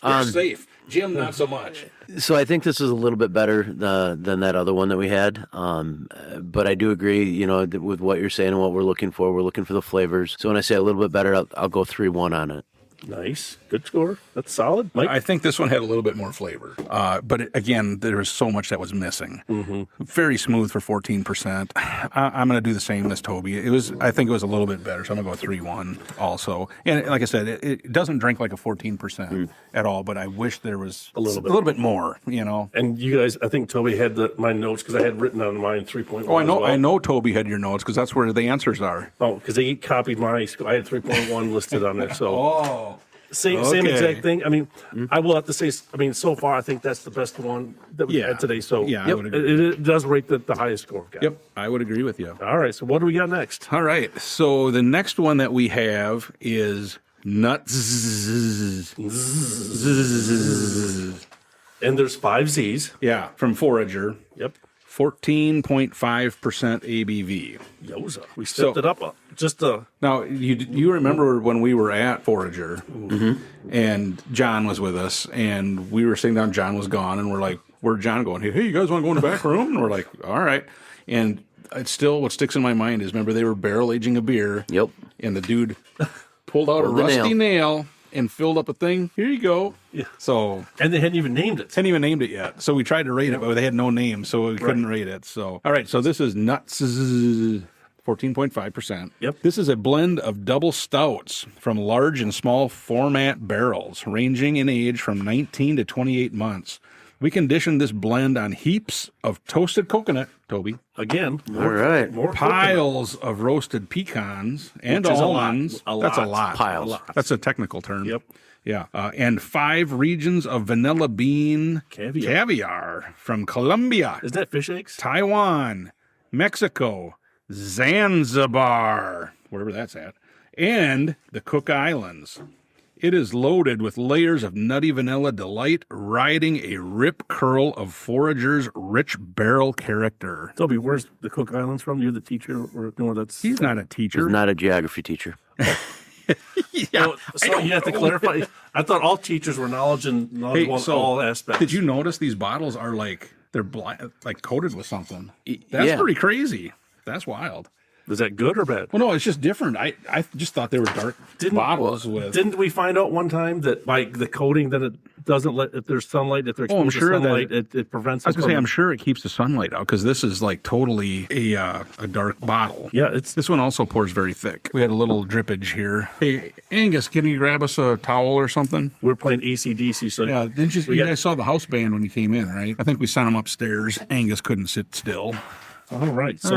You're safe. Jim, not so much. So I think this is a little bit better than that other one that we had. But I do agree, with what you're saying and what we're looking for. We're looking for the flavors. So when I say a little bit better, I'll go 3-1 on it. Nice. Good score. That's solid. Mike? I think this one had a little bit more flavor. But again, there was so much that was missing. Mm-hmm. Very smooth for 14%. I'm going to do the same as Toby. I think it was a little bit better, so I'm going to go 3-1 also. And like I said, it doesn't drink like a 14% at all, but I wish there was a little bit more, And you guys, I think Toby had my notes because I had written on mine 3.1. Oh, I know. as well. I know Toby had your notes because that's where the answers are. Oh, because they copied my score. I had 3.1 listed on there. So Oh, same okay. exact thing. I mean, I will have to say, so far, I think that's the best one that we had today. So Yeah, I would agree. it does rate the highest score. We've got. Yep, I would agree with you. All right. So what do we got next? All right, so the next one that we have is nuts. And there's 5 Z's. Yeah, from Forager. Yep. 14.5% ABV. Yoza. We stepped it up just Now, you remember when we were at Forager and John was with us and we were sitting down, John was gone, and we're like, where'd John go? And hey, you guys want to go in the back room? And we're like, all right. And it's still, what sticks in my mind is, remember, they were barrel aging a beer. Yep. And the dude pulled out a rusty nail and filled up a thing. Here you go. Yeah. So, and they hadn't even named it. hadn't even named it yet. So we tried to rate it, but they had no name, so we couldn't rate it. So, all right. So this is nuts. 14.5%. Yep. This is a blend of double stouts from large and small format barrels, ranging in age from 19 to 28 months. We conditioned this blend on heaps of toasted coconut, Toby. Again, All right. more Piles of roasted pecans and Which is a lot. almonds. A That's a lot. lot. Piles. A lot. That's a technical term. Yep. Yeah. And 5 regions of vanilla bean Caviar. from Colombia, Is that fish eggs? Taiwan, Mexico, Zanzibar, wherever that's at, and the Cook Islands. It is loaded with layers of nutty vanilla delight, riding a rip curl of Forager's rich barrel character. Toby, where's the Cook Islands from? You're the teacher, or no? That's He's not a He's teacher. not a geography teacher. So you have to clarify. I thought all teachers were knowledgeable on all aspects. Did you notice these bottles are like they're like coated with something? That's yeah. pretty crazy. That's wild. Is that good or bad? Well, no, it's just different. I just thought they were dark bottles with. Didn't we find out one time that by the coating that it doesn't let, if there's sunlight, if they're exposed I'm sure to that sunlight, it prevents I was it gonna say, from- I'm sure it keeps the sunlight out because this is like totally a dark bottle. Yeah, it's This one also pours very thick. We had a little drippage here. Hey, Angus, can you grab us a towel or something? we're playing AC/DC, so Yeah, didn't you? You guys saw the house band when you came in, right? I think we sent them upstairs. Angus couldn't sit still. all right. So,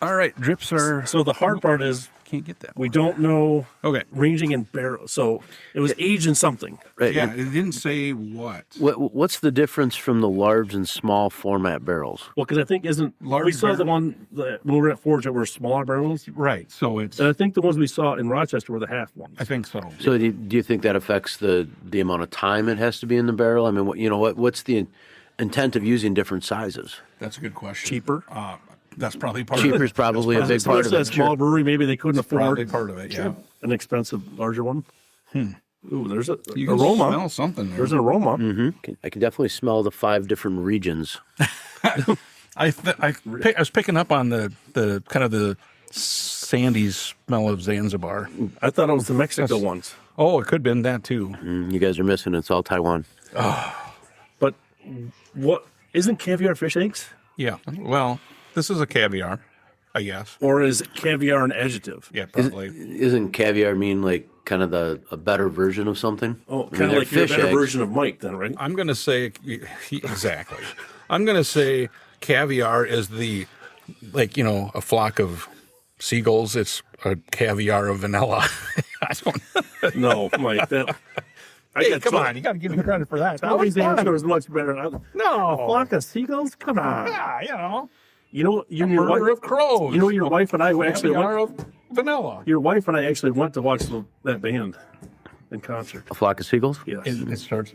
All right. Drips are. so the hard part is Can't get that. we don't know Okay. ranging in barrel. So it was aged in something. Right. Yeah, it didn't say what. What's the difference from the large and small format barrels? Well, because I think we Large saw the barrel. one that when we were at Forge that were smaller barrels, Right. So it's. and I think the ones we saw in Rochester were the half ones. I think so. So do you think that affects the amount of time it has to be in the barrel? I mean, what's the intent of using different sizes? That's a good question. Cheaper. That's probably part Cheaper of is it. probably a big So part it's of that it. small brewery, maybe they couldn't Probably afford part of it. Yeah. an expensive, larger one. Ooh, there's a You can aroma. smell something there. There's an aroma. I can definitely smell the 5 different regions. I was picking up on the kind of the sandy smell of Zanzibar. I thought it was the Mexico ones. Oh, it could have been that too. You guys are missing. It's all Taiwan. But what isn't caviar fish eggs? Yeah. Well, this is a caviar, I guess. Or is caviar an adjective? Yeah, probably. Isn't caviar mean like kind of a better version of something? Oh, I mean, kind of they're like your fish better eggs. version of Mike, then, right? I'm going to say exactly. I'm going to say caviar is the a flock of seagulls. It's a caviar of vanilla. I don't. No, Mike. Hey, come on! You got to give me credit for that. Tommy's answer was much better. No. Flock of seagulls? Come on. Yeah, You know, your murder wife, of crows. you know, your wife and I actually Caviar went. of vanilla. Your wife and I actually went to watch that band in concert. A flock of seagulls? Yes.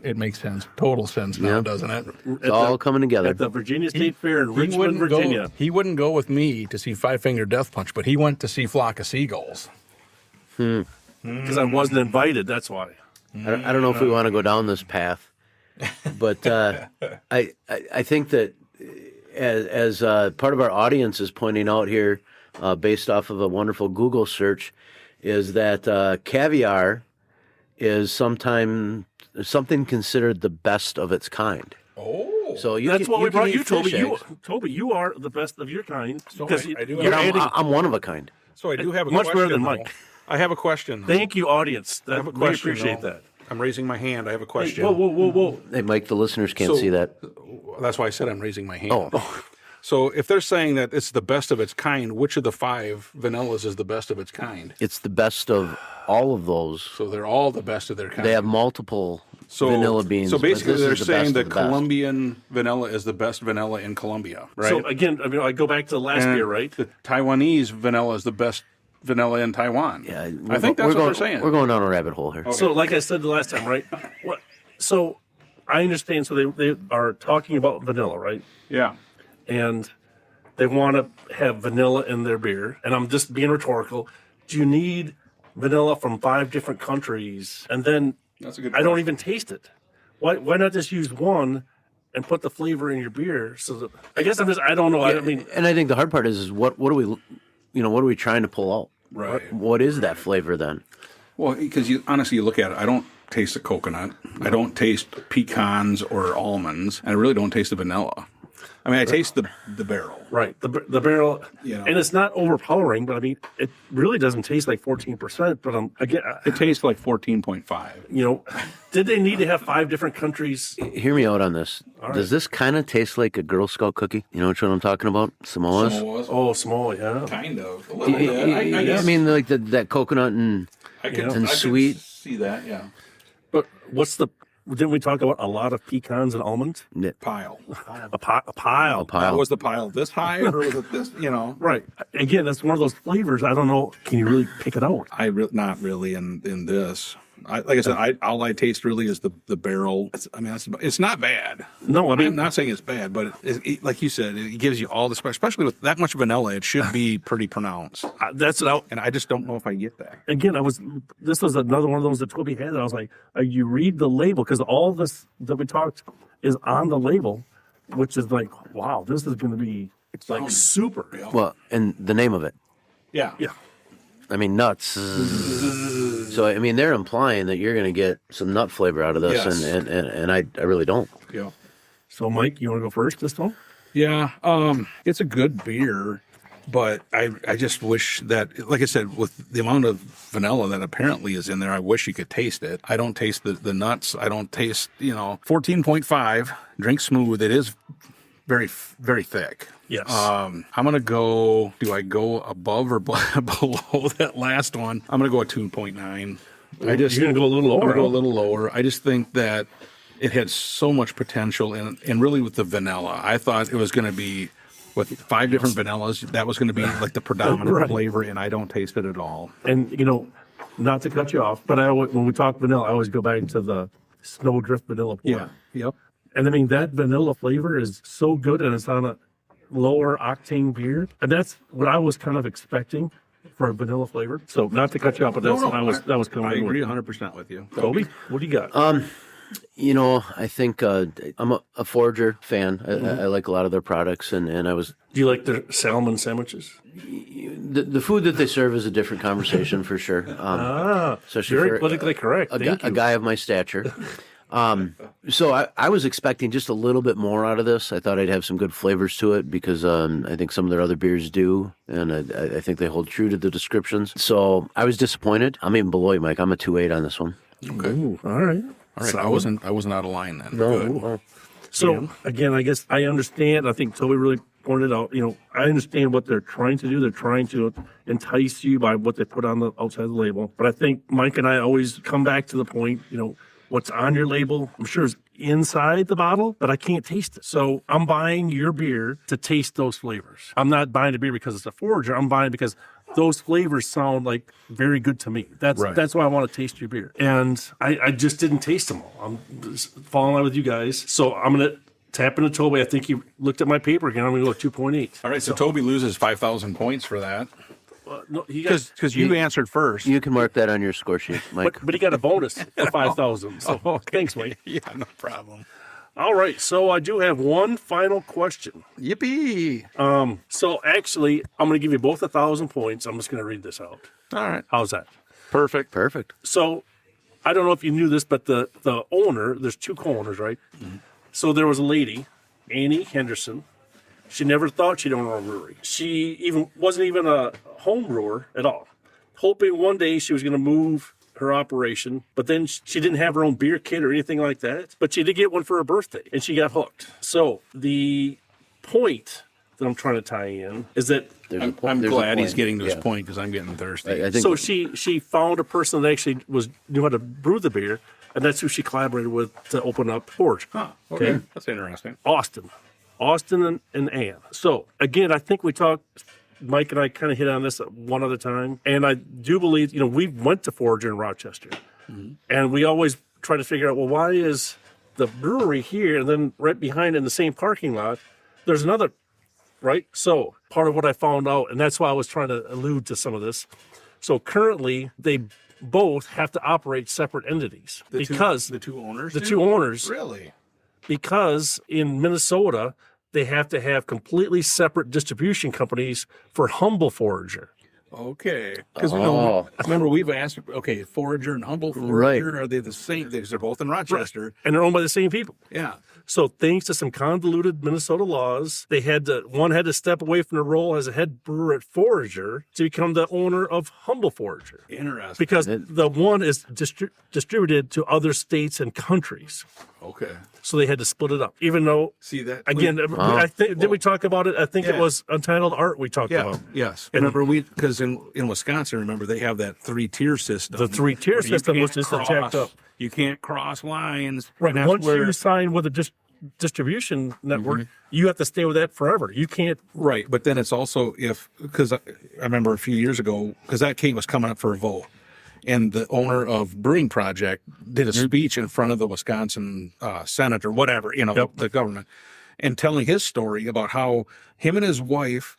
It makes sense. Total sense now, Yeah. doesn't it? It's all coming together. At the Virginia State Fair in Richmond, Virginia. He wouldn't go with me to see Five Finger Death Punch, but he went to see Flock of Seagulls. Because I wasn't invited, that's why. I don't know if we want to go down this path, but I think that as part of our audience is pointing out here, based off of a wonderful Google search, is that caviar is something considered the best of its kind. Oh, So That's what we can brought eat you, Toby. fish eggs. Toby, you are the best of your kind. So Because I do you're have- And adding. I'm one of a kind. so I do have a Much question. better than though. Mike. I have a question. Thank you, audience. I have a We question. appreciate though. that. I'm raising my hand. I have a question. Whoa. Hey, Mike, the listeners can't So- see that. That's why I said I'm raising my hand. Oh. So if they're saying that it's the best of its kind, which of the 5 vanillas is the best of its kind? It's the best of all of those. So they're all the best of their kind. They have multiple vanilla beans. So but basically, this they're is the saying best that of the best. Colombian vanilla is the best vanilla in Colombia, right? So again, I mean, I go back to the last And beer, right? The Taiwanese vanilla is the best vanilla in Taiwan. Yeah, I think that's what they're saying. We're going down a rabbit hole here. So, like I said the last time, right? So I understand. So they are talking about vanilla, right? Yeah. and they want to have vanilla in their beer. And I'm just being rhetorical. Do you need vanilla from 5 different countries? And then That's a good I don't question. even taste it. Why not just use one and put the flavor in your beer? So that, I guess I don't know. I mean, And I think the hard part is what are we, what are we trying to pull out? Right. What is that flavor then? Well, because honestly, you look at it, I don't taste the coconut. I don't taste pecans or almonds. And I really don't taste the vanilla. I mean, I taste the barrel. right. The barrel, Yeah. and it's not overpowering, but I mean, it really doesn't taste like 14%. But again, It tastes like 14.5. did they need to have 5 different countries? Hear me out on this. Does this kind of taste like a Girl Scout cookie? You know which one I'm talking about? Samoas? Oh, small, yeah. Kind of. A little bit. I guess. I mean, like that coconut and I can, and I can sweet. see that, yeah. But didn't we talk about a lot of pecans and almonds? Pile. A pile. Was the pile this high or was it this, Right. Again, that's one of those flavors. I don't know. Can you really pick it out? Not really in this. Like I said, all I taste really is the barrel. It's not bad. No, I I'm mean, not saying it's bad, but like you said, it gives you all the especially with that much vanilla, it should be pretty pronounced. that's what And I just don't know if I get that. again, this was another one of those that Toby had. And I was like, you read the label, because all this that we talked is on the label, which is like, wow, this is going to be like super. Well, and the name of it. Yeah. Yeah. I mean, nuts. So, I mean, they're implying that you're going to get some nut flavor out of this, Yes. and I really don't. Yeah. So, Mike, you want to go first this time? Yeah. It's a good beer, but I just wish that, like I said, with the amount of vanilla that apparently is in there, I wish you could taste it. I don't taste the nuts. I don't taste, 14.5, drink smooth. It is very, very thick. Yes. I'm going to go, do I go above or below that last one? I'm going to go a 2.9. You're going to go a little I'm lower. gonna go a little lower. I just think that it had so much potential, and really with the vanilla, I thought it was going to be with 5 different vanillas. That was going to be like the predominant Right. flavor, and I don't taste it at all. And, not to cut you off, but when we talk vanilla, I always go back to the Snowdrift vanilla pour. Yeah. Yep. And I mean, that vanilla flavor is so good, and it's on a lower octane beer. And that's what I was kind of expecting for a vanilla flavor. So not to cut you off, but that's what that was coming I in agree with. 100% with you. Toby, what do you got? I think I'm a Forager fan. I like a lot of their products, and I was Do you like their salmon sandwiches? the food that they serve is a different conversation for sure. Especially Very for politically correct. Thank a you. guy of my stature. So I was expecting just a little bit more out of this. I thought I'd have some good flavors to it because I think some of their other beers do, and I think they hold true to the descriptions. So I was disappointed. I'm even below you, Mike. I'm a 2.8 on this one. Okay. Ooh, all right. All right. I wasn't out of line then. No. So again, I guess I understand. I think Toby really pointed out. I understand what they're trying to do. They're trying to entice you by what they put on the outside of the label. But I think Mike and I always come back to the point. What's on your label, I'm sure is inside the bottle, but I can't taste it. So I'm buying your beer to taste those flavors. I'm not buying the beer because it's a Forager. I'm buying it because those flavors sound like very good to me. That's why I want to taste your beer. And I just didn't taste them all. I'm just falling in line with you guys. So I'm going to tap into Toby. I think he looked at my paper again. I'm going to go 2.8. All right. So Toby loses 5,000 points for that No, he got, because you answered first. You can mark that on your score sheet, Mike. but he got a bonus for 5,000. So thanks, Mike. Yeah, no problem. All right. So I do have one final question. Yippee! So actually, I'm going to give you both 1,000 points. I'm just going to read this out. All right. How's that? Perfect. So I don't know if you knew this, but the owner, there's 2 co-owners, right? Mm-hmm. So there was a lady, Annie Henderson. She never thought she'd own her own brewery. She wasn't even a home brewer at all. Hoping one day she was going to move her operation, but then she didn't have her own beer kit or anything like that. But she did get one for her birthday, and she got hooked. So the point that I'm trying to tie in is that I'm glad he's getting to his point because I'm getting thirsty. I think so she found a person that actually knew how to brew the beer, and that's who she collaborated with to open up Forge. Okay. That's interesting. Austin and Ann. So again, I think we talked, Mike and I kind of hit on this one other time, and I do believe, we went to Forager in Rochester, and we always try to figure out, well, why is the brewery here, and then right behind in the same parking lot, there's another right? So part of what I found out, and that's why I was trying to allude to some of this. So currently, they both have to operate separate entities because the two owners. the two owners, Really? because in Minnesota they have to have completely separate distribution companies for Humble Forager. Okay. Because remember we've asked. Okay, Forager and Humble Forager, are they the same? They're both in Rochester. And they're owned by the same people. Yeah. So thanks to some convoluted Minnesota laws, one had to step away from the role as a head brewer at Forager to become the owner of Humble Forager. Interesting. Because the one is distributed to other states and countries. Okay. So they had to split it up. Even though, See that again, I think did we talk about it? I think it Yeah. was Untitled Art we talked Yeah. about. Yes. Remember because in Wisconsin, remember they have that 3-tier system. The 3-tier where you system was can't just jacked up. You can't cross lines. Right. And that's Once where- you sign with a distribution network, you have to stay with that forever. You can't. Right, but then it's also because I remember a few years ago, because that case was coming up for a vote, and the owner of Brewing Project did a speech in front of the Wisconsin Senate or whatever, the government, and telling his story about how him and his wife,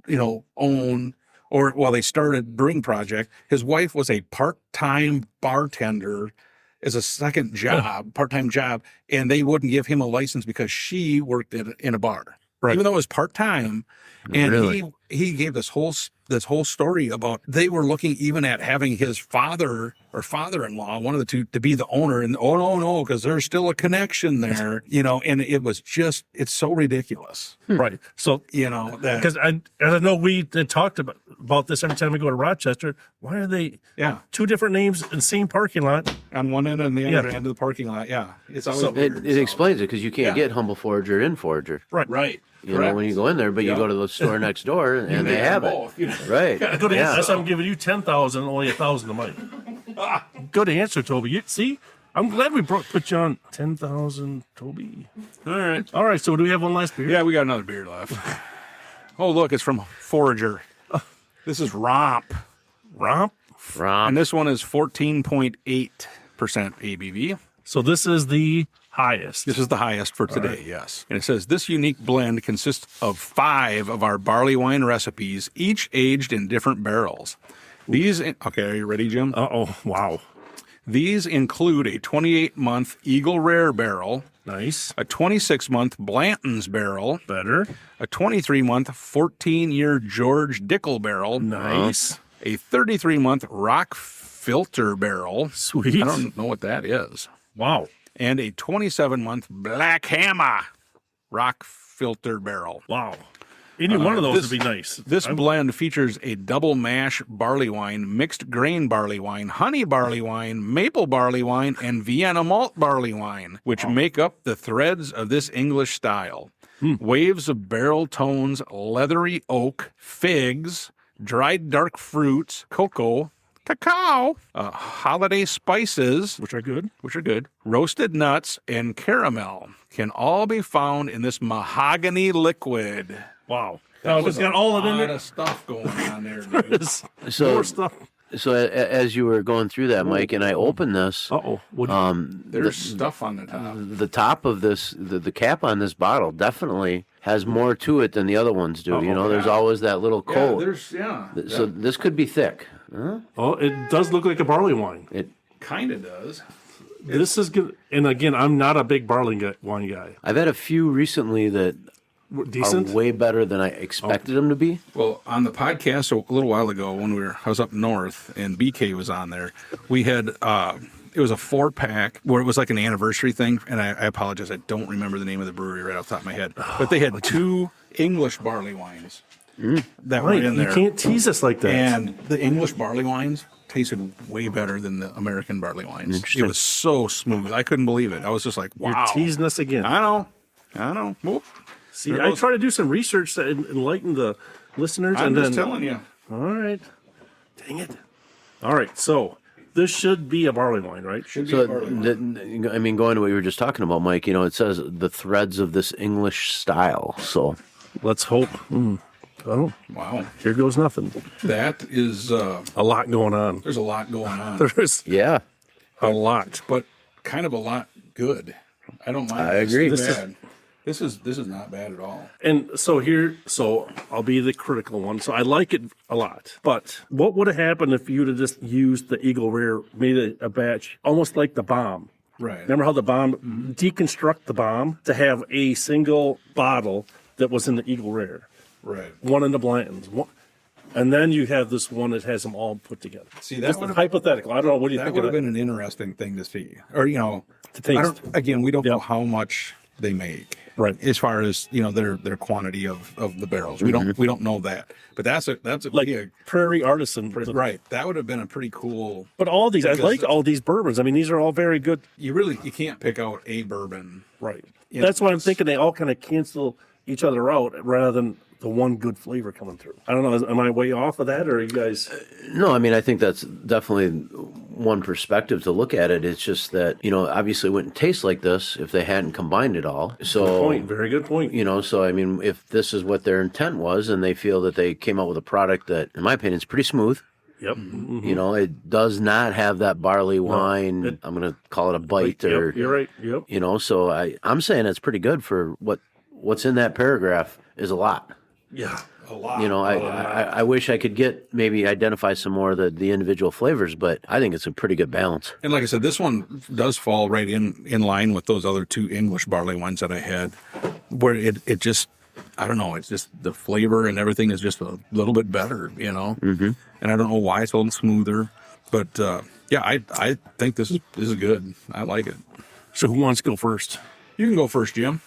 they started Brewing Project. His wife was a part-time bartender as a second job, part-time job, and they wouldn't give him a license because she worked in a bar, even though it was part-time. And Really? he gave this whole story about they were looking even at having his father or father-in-law, one of the two, to be the owner. And no, because there's still a connection there, and it was it's so ridiculous. Right. So, That because I know we had talked about this every time we go to Rochester. Why are they two different names in the same parking lot? on one end and the other end of the parking lot. Yeah. It's always weird. It explains it because you can't get Humble Forager in Forager. Right. You know, when you go in there, but you go to the store next door and they have both, it. Right. Good answer. That's why I'm giving you 10,000, only 1,000 to Mike. Good answer, Toby. See, I'm glad we put you on 10,000, Toby. All right. So do we have one last beer? Yeah, we got another beer left. Oh, look, it's from Forager. This is Romp. Romp. And this one is 14.8% ABV. So this is the highest. This is the highest for today, yes. And it says, this unique blend consists of 5 of our barley wine recipes, each aged in different barrels. Okay, are you ready, Jim? Uh-oh. Wow. These include a 28-month Eagle Rare barrel, Nice. a 26-month Blanton's barrel, Better. a 23-month 14-year George Dickel barrel, Nice. a 33-month Rock Filter barrel. Sweet. I don't know what that is. Wow. And a 27-month Black Hammer Rock Filter barrel. Wow. Any one of those would be nice. This blend features a double mash barley wine, mixed grain barley wine, honey barley wine, maple barley wine, and Vienna malt barley wine, which make up the threads of this English style. Waves of barrel tones, leathery oak, figs, dried dark fruits, cocoa, cacao, holiday spices, Which are good. roasted nuts, and caramel can all be found in this mahogany liquid. Wow. Now, it's got all of it in A lot there. of stuff going on there, dude. So, More stuff. so as you were going through that, Mike, and I opened this, Uh-oh. There's stuff on the top. the top of this, the cap on this bottle definitely has more to it than the other ones do. There's always that little coat. So this could be thick. Huh? Oh, it does look like a barley wine. It Kind of does. This is good. And again, I'm not a big wine guy. I've had a few recently that Decent. are way better than I expected them to be. Well, on the podcast a little while ago when I was up north and BK was on there, we had it was a 4-pack where it was like an anniversary thing, and I apologize, I don't remember the name of the brewery right off the top of my head, but they had 2 English barley wines that were Right. in there. You can't tease us like that. And the English barley wines tasted way better than the American barley wines. Interesting. It was so smooth. I couldn't believe it. I was just like, You're wow. teasing us again. I know. Well, See, there I goes- try to do some research to enlighten the listeners. I'm and just then, telling you. All right. Dang it. All right. So this should be a barley wine, right? Should be So, a barley wine. going to what you were just talking about, Mike, it says the threads of this English style. So Let's hope. Oh, Wow. here goes nothing. That is, A lot going on. there's a lot going on. There's yeah, a lot. But kind of a lot good. I don't mind. I agree. This This is- bad. This is not bad at all. And so I'll be the critical one. So I like it a lot. But what would have happened if you'd have just used the Eagle Rare, made a batch, almost like the bomb? Right. Remember how the bomb, deconstruct the bomb to have a single bottle that was in the Eagle Rare, Right. one in the Blantons, and then you have this one that has them all put together. See, that Just would have hypothetical. I don't know. What do you that think would of have that? been an interesting thing to see, or To taste. Again, we don't know Yep. how much they make, Right. As far as their quantity of the barrels, we don't know that. But that's a Like big, Prairie Artisan. right. That would have been a pretty cool. But all these, I like all these bourbons. I mean, these are all very good. You can't pick out a bourbon. Right. Yeah. That's why I'm thinking they all kind of cancel each other out rather than the one good flavor coming through. I don't know. Am I way off of that, or are you guys? No, I mean, I think that's definitely one perspective to look at it. It's just that, obviously it wouldn't taste like this if they hadn't combined it all. So, Good point. Very good point. So I mean, if this is what their intent was and they feel that they came up with a product that, in my opinion, is pretty smooth. Yep. Mm-hmm. It does not have that barley wine. I'm going to call it a bite Yep, or, you're right. Yep. So I'm saying it's pretty good for what's in that paragraph is a lot. Yeah. A lot. I wish I could maybe identify some more of the individual flavors, but I think it's a pretty good balance. And like I said, this one does fall right in line with those other two English barley wines that I had, where it just, I don't know, it's just the flavor and everything is just a little bit better, Mm-hmm. And I don't know why it's a little smoother, but I think this is good. I like it. So who wants to go first? You can go first, Jim.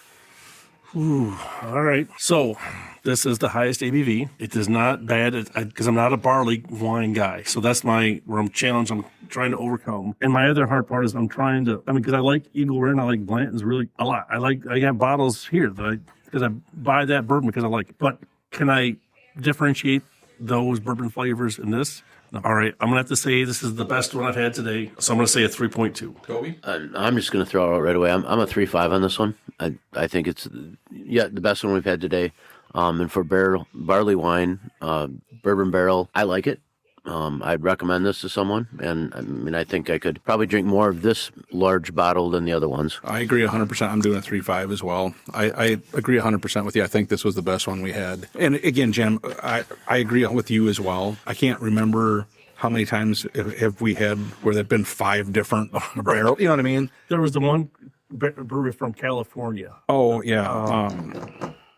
All right. So this is the highest ABV. It is not bad because I'm not a barley wine guy. So that's my challenge I'm trying to overcome. And my other hard part is because I like Eagle Rare and I like Blanton's really a lot. I have bottles here because I buy that bourbon because I like it. But can I differentiate those bourbon flavors in this? No. All right. I'm going to have to say this is the best one I've had today. So I'm going to say a 3.2. Toby? I'm just going to throw it out right away. I'm a 3.5 on this one. I think it's the best one we've had today. And for barley wine, bourbon barrel, I like it. I'd recommend this to someone. And I mean, I think I could probably drink more of this large bottle than the other ones. I agree 100%. I'm doing a 3.5 as well. I agree 100% with you. I think this was the best one we had. And again, Jim, I agree with you as well. I can't remember how many times have we had where there've been 5 different barrels. You know what I mean? There was the one brewery from California. Oh, yeah.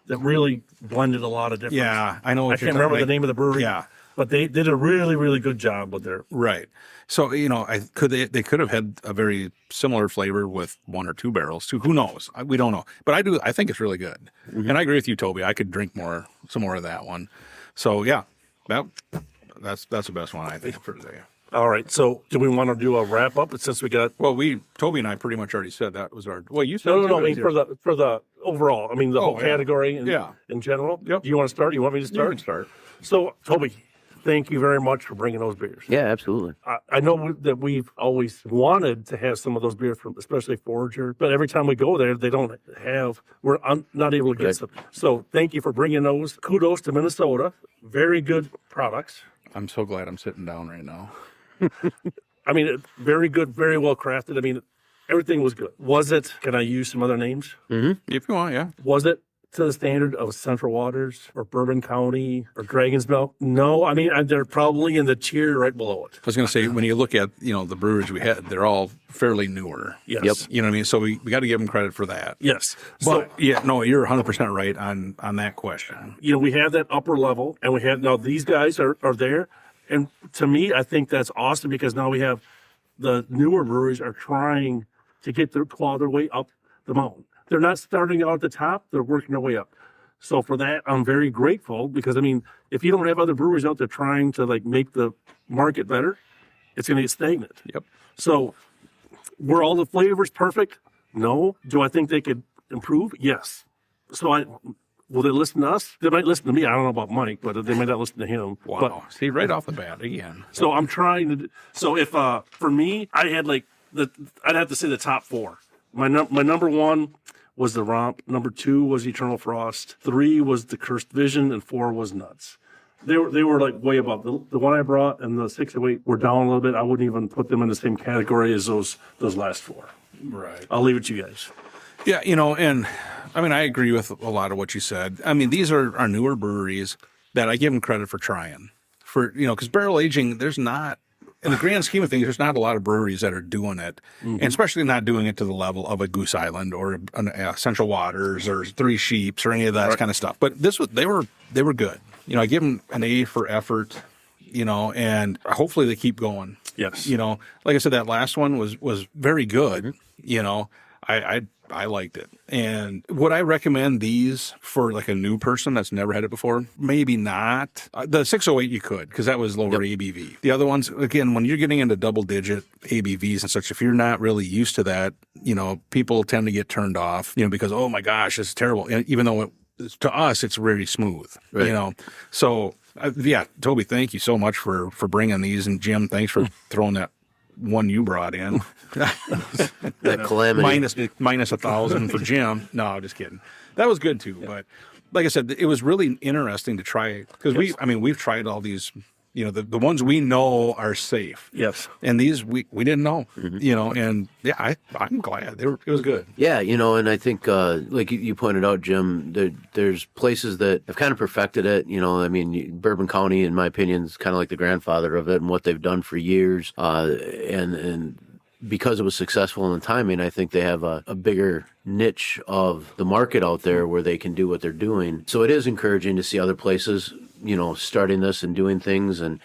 That really blended a lot of different. Yeah, I know. I can't remember the name of the brewery. Yeah. But they did a really, really good job with their. Right. So, they could have had a very similar flavor with 1 or 2 barrels too. Who knows? We don't know. But I think it's really good. Mm-hmm. And I agree with you, Toby. I could drink some more of that one. So, yeah, that's the best one I think for today. All right. So, do we want to do a wrap up? Since we got. Well, Toby and I pretty much already said that was our. Well, you said No. I mean, for the overall. I mean, the whole category in general. Yep. Do you want to start? You want me to start? You can start. So, Toby, thank you very much for bringing those beers. Yeah, absolutely. I know that we've always wanted to have some of those beers from, especially Forager, but every time we go there, they don't have. We're not able to get some. So, thank you for bringing those. Kudos to Minnesota. Very good products. I'm so glad I'm sitting down right now. I mean, very good, very well crafted. I mean, everything was good. Was it? Can I use some other names? Mm-hmm. If you want, yeah. Was it to the standard of Central Waters or Bourbon County or Dragon's Milk? No, I mean, they're probably in the tier right below it. I was going to say, when you look at the breweries we had, they're all fairly newer. Yes. Yep. You know what I mean? So we got to give them credit for that. Yes. But you're 100% right on that question. We have that upper level, and we have now these guys are there. And to me, I think that's awesome because now we have the newer breweries are trying to claw their way up the mountain. They're not starting out at the top; they're working their way up. So for that, I'm very grateful because I mean, if you don't have other breweries out there trying to make the market better, it's going to get stagnant. Yep. So were all the flavors perfect? No. Do I think they could improve? Yes. So will they listen to us? They might listen to me. I don't know about Mike, but they might not listen to him. Wow. But, See, right off the bat again. so I'm trying to. So if for me, I had I'd have to say the top 4. My number 1 was the Romp. Number 2 was Eternal Frost. 3 was the Cursed Vision, and 4 was Nuts. They were way above the one I brought, and the 608 were down a little bit. I wouldn't even put them in the same category as those last 4. Right. I'll leave it to you guys. Yeah, and I mean, I agree with a lot of what you said. I mean, these are our newer breweries that I give them credit for trying. Because barrel aging, there's not, in the grand scheme of things, there's not a lot of breweries that are doing it, and especially not doing it to the level of a Goose Island or Central Waters or Three Sheeps or any of that kind of stuff. But they were good. I give them an A for effort, and hopefully they keep going. Yes. Like I said, that last one was very good. I liked it. And would I recommend these for like a new person that's never had it before? Maybe not. The 608 you could, because that was lower ABV. The other ones, again, when you're getting into double-digit ABVs and such, if you're not really used to that, people tend to get turned off, because, oh my gosh, this is terrible. And even though to us, it's really smooth, Right. So, Toby, thank you so much for bringing these. And Jim, thanks for throwing that one you brought in. That Calamity. minus 1,000 for Jim. No, just kidding. That was good too. But like I said, it was really interesting to try because we've tried all these, the ones we know are safe. Yes. And these we didn't know, and I'm glad it was good. Yeah, and I think, like you pointed out, Jim, there's places that have kind of perfected it. I mean, Bourbon County, in my opinion, is kind of like the grandfather of it and what they've done for years. And because it was successful in the timing, I think they have a bigger niche of the market out there where they can do what they're doing. So it is encouraging to see other places, starting this and doing things. And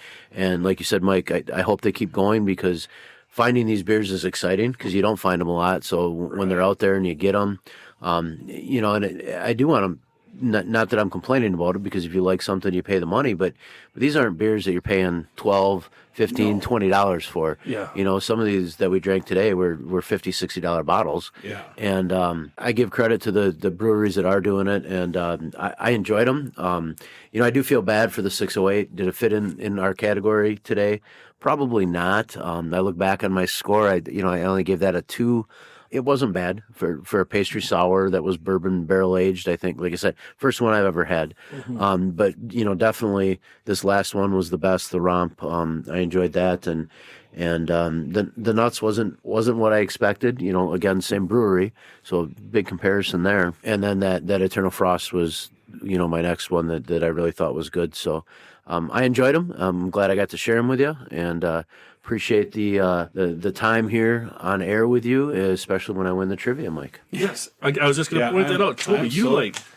like you said, Mike, I hope they keep going because finding these beers is exciting because you don't find them a lot. So when they're out there and you get them, and I do want them. Not that I'm complaining about it, because if you like something, you pay the money. But these aren't beers that you're paying $12, $15, $20 for. Yeah. Some of these that we drank today were $50, $60 bottles. Yeah. And I give credit to the breweries that are doing it, and I enjoyed them. I do feel bad for the 608. Did it fit in our category today? Probably not. I look back on my score. I only gave that a 2. It wasn't bad for a pastry sour that was bourbon barrel aged. I think, like I said, first one I've ever had. But definitely this last one was the best. The Romp, I enjoyed that, and the nuts wasn't what I expected. Again, same brewery, so big comparison there. And then that Eternal Frost was my next one that I really thought was good. So I enjoyed them. I'm glad I got to share them with you, and appreciate the time here on air with you, especially when I win the trivia, Mike. Yes. I was just going to point that out. Toby,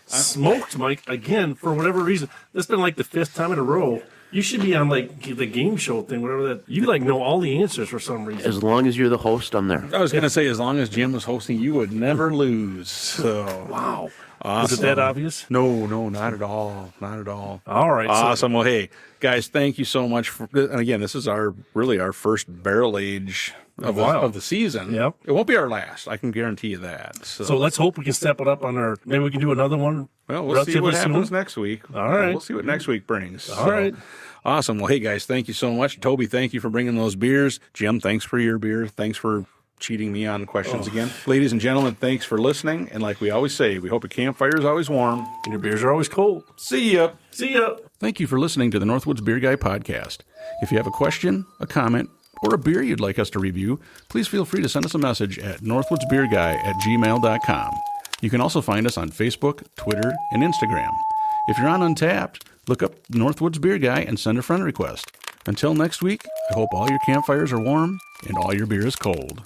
smoked Mike again for whatever reason. This has been like the 5th time in a row. You should be on like the game show thing, whatever that. You know all the answers for some reason. As long as you're the host, I'm there. I was going to say, as long as Jim was hosting, you would never lose. So Wow. awesome. Is it that obvious? No, not at all. Not at all. All right. Awesome. Well, hey, guys, thank you so much for. And again, this is our first barrel age of the season. Yep. It won't be our last. I can guarantee you that. So let's hope we can step it up on our. Maybe we can do another one. Well, we'll see what relatively happens soon. next week. All right. We'll see what next week brings. All right. Awesome. Well, hey, guys, thank you so much. Toby, thank you for bringing those beers. Jim, thanks for your beer. Thanks for cheating me on questions again. Ladies and gentlemen, thanks for listening. And like we always say, we hope your campfire is always warm. And your beers are always cold. See ya. See ya. Thank you for listening to the Northwoods Beer Guy podcast. If you have a question, a comment, or a beer you'd like us to review, please feel free to send us a message at northwoodsbeerguy@gmail.com. You can also find us on Facebook, Twitter, and Instagram. If you're on Untapped, look up Northwoods Beer Guy and send a friend request. Until next week, I hope all your campfires are warm and all your beer is cold.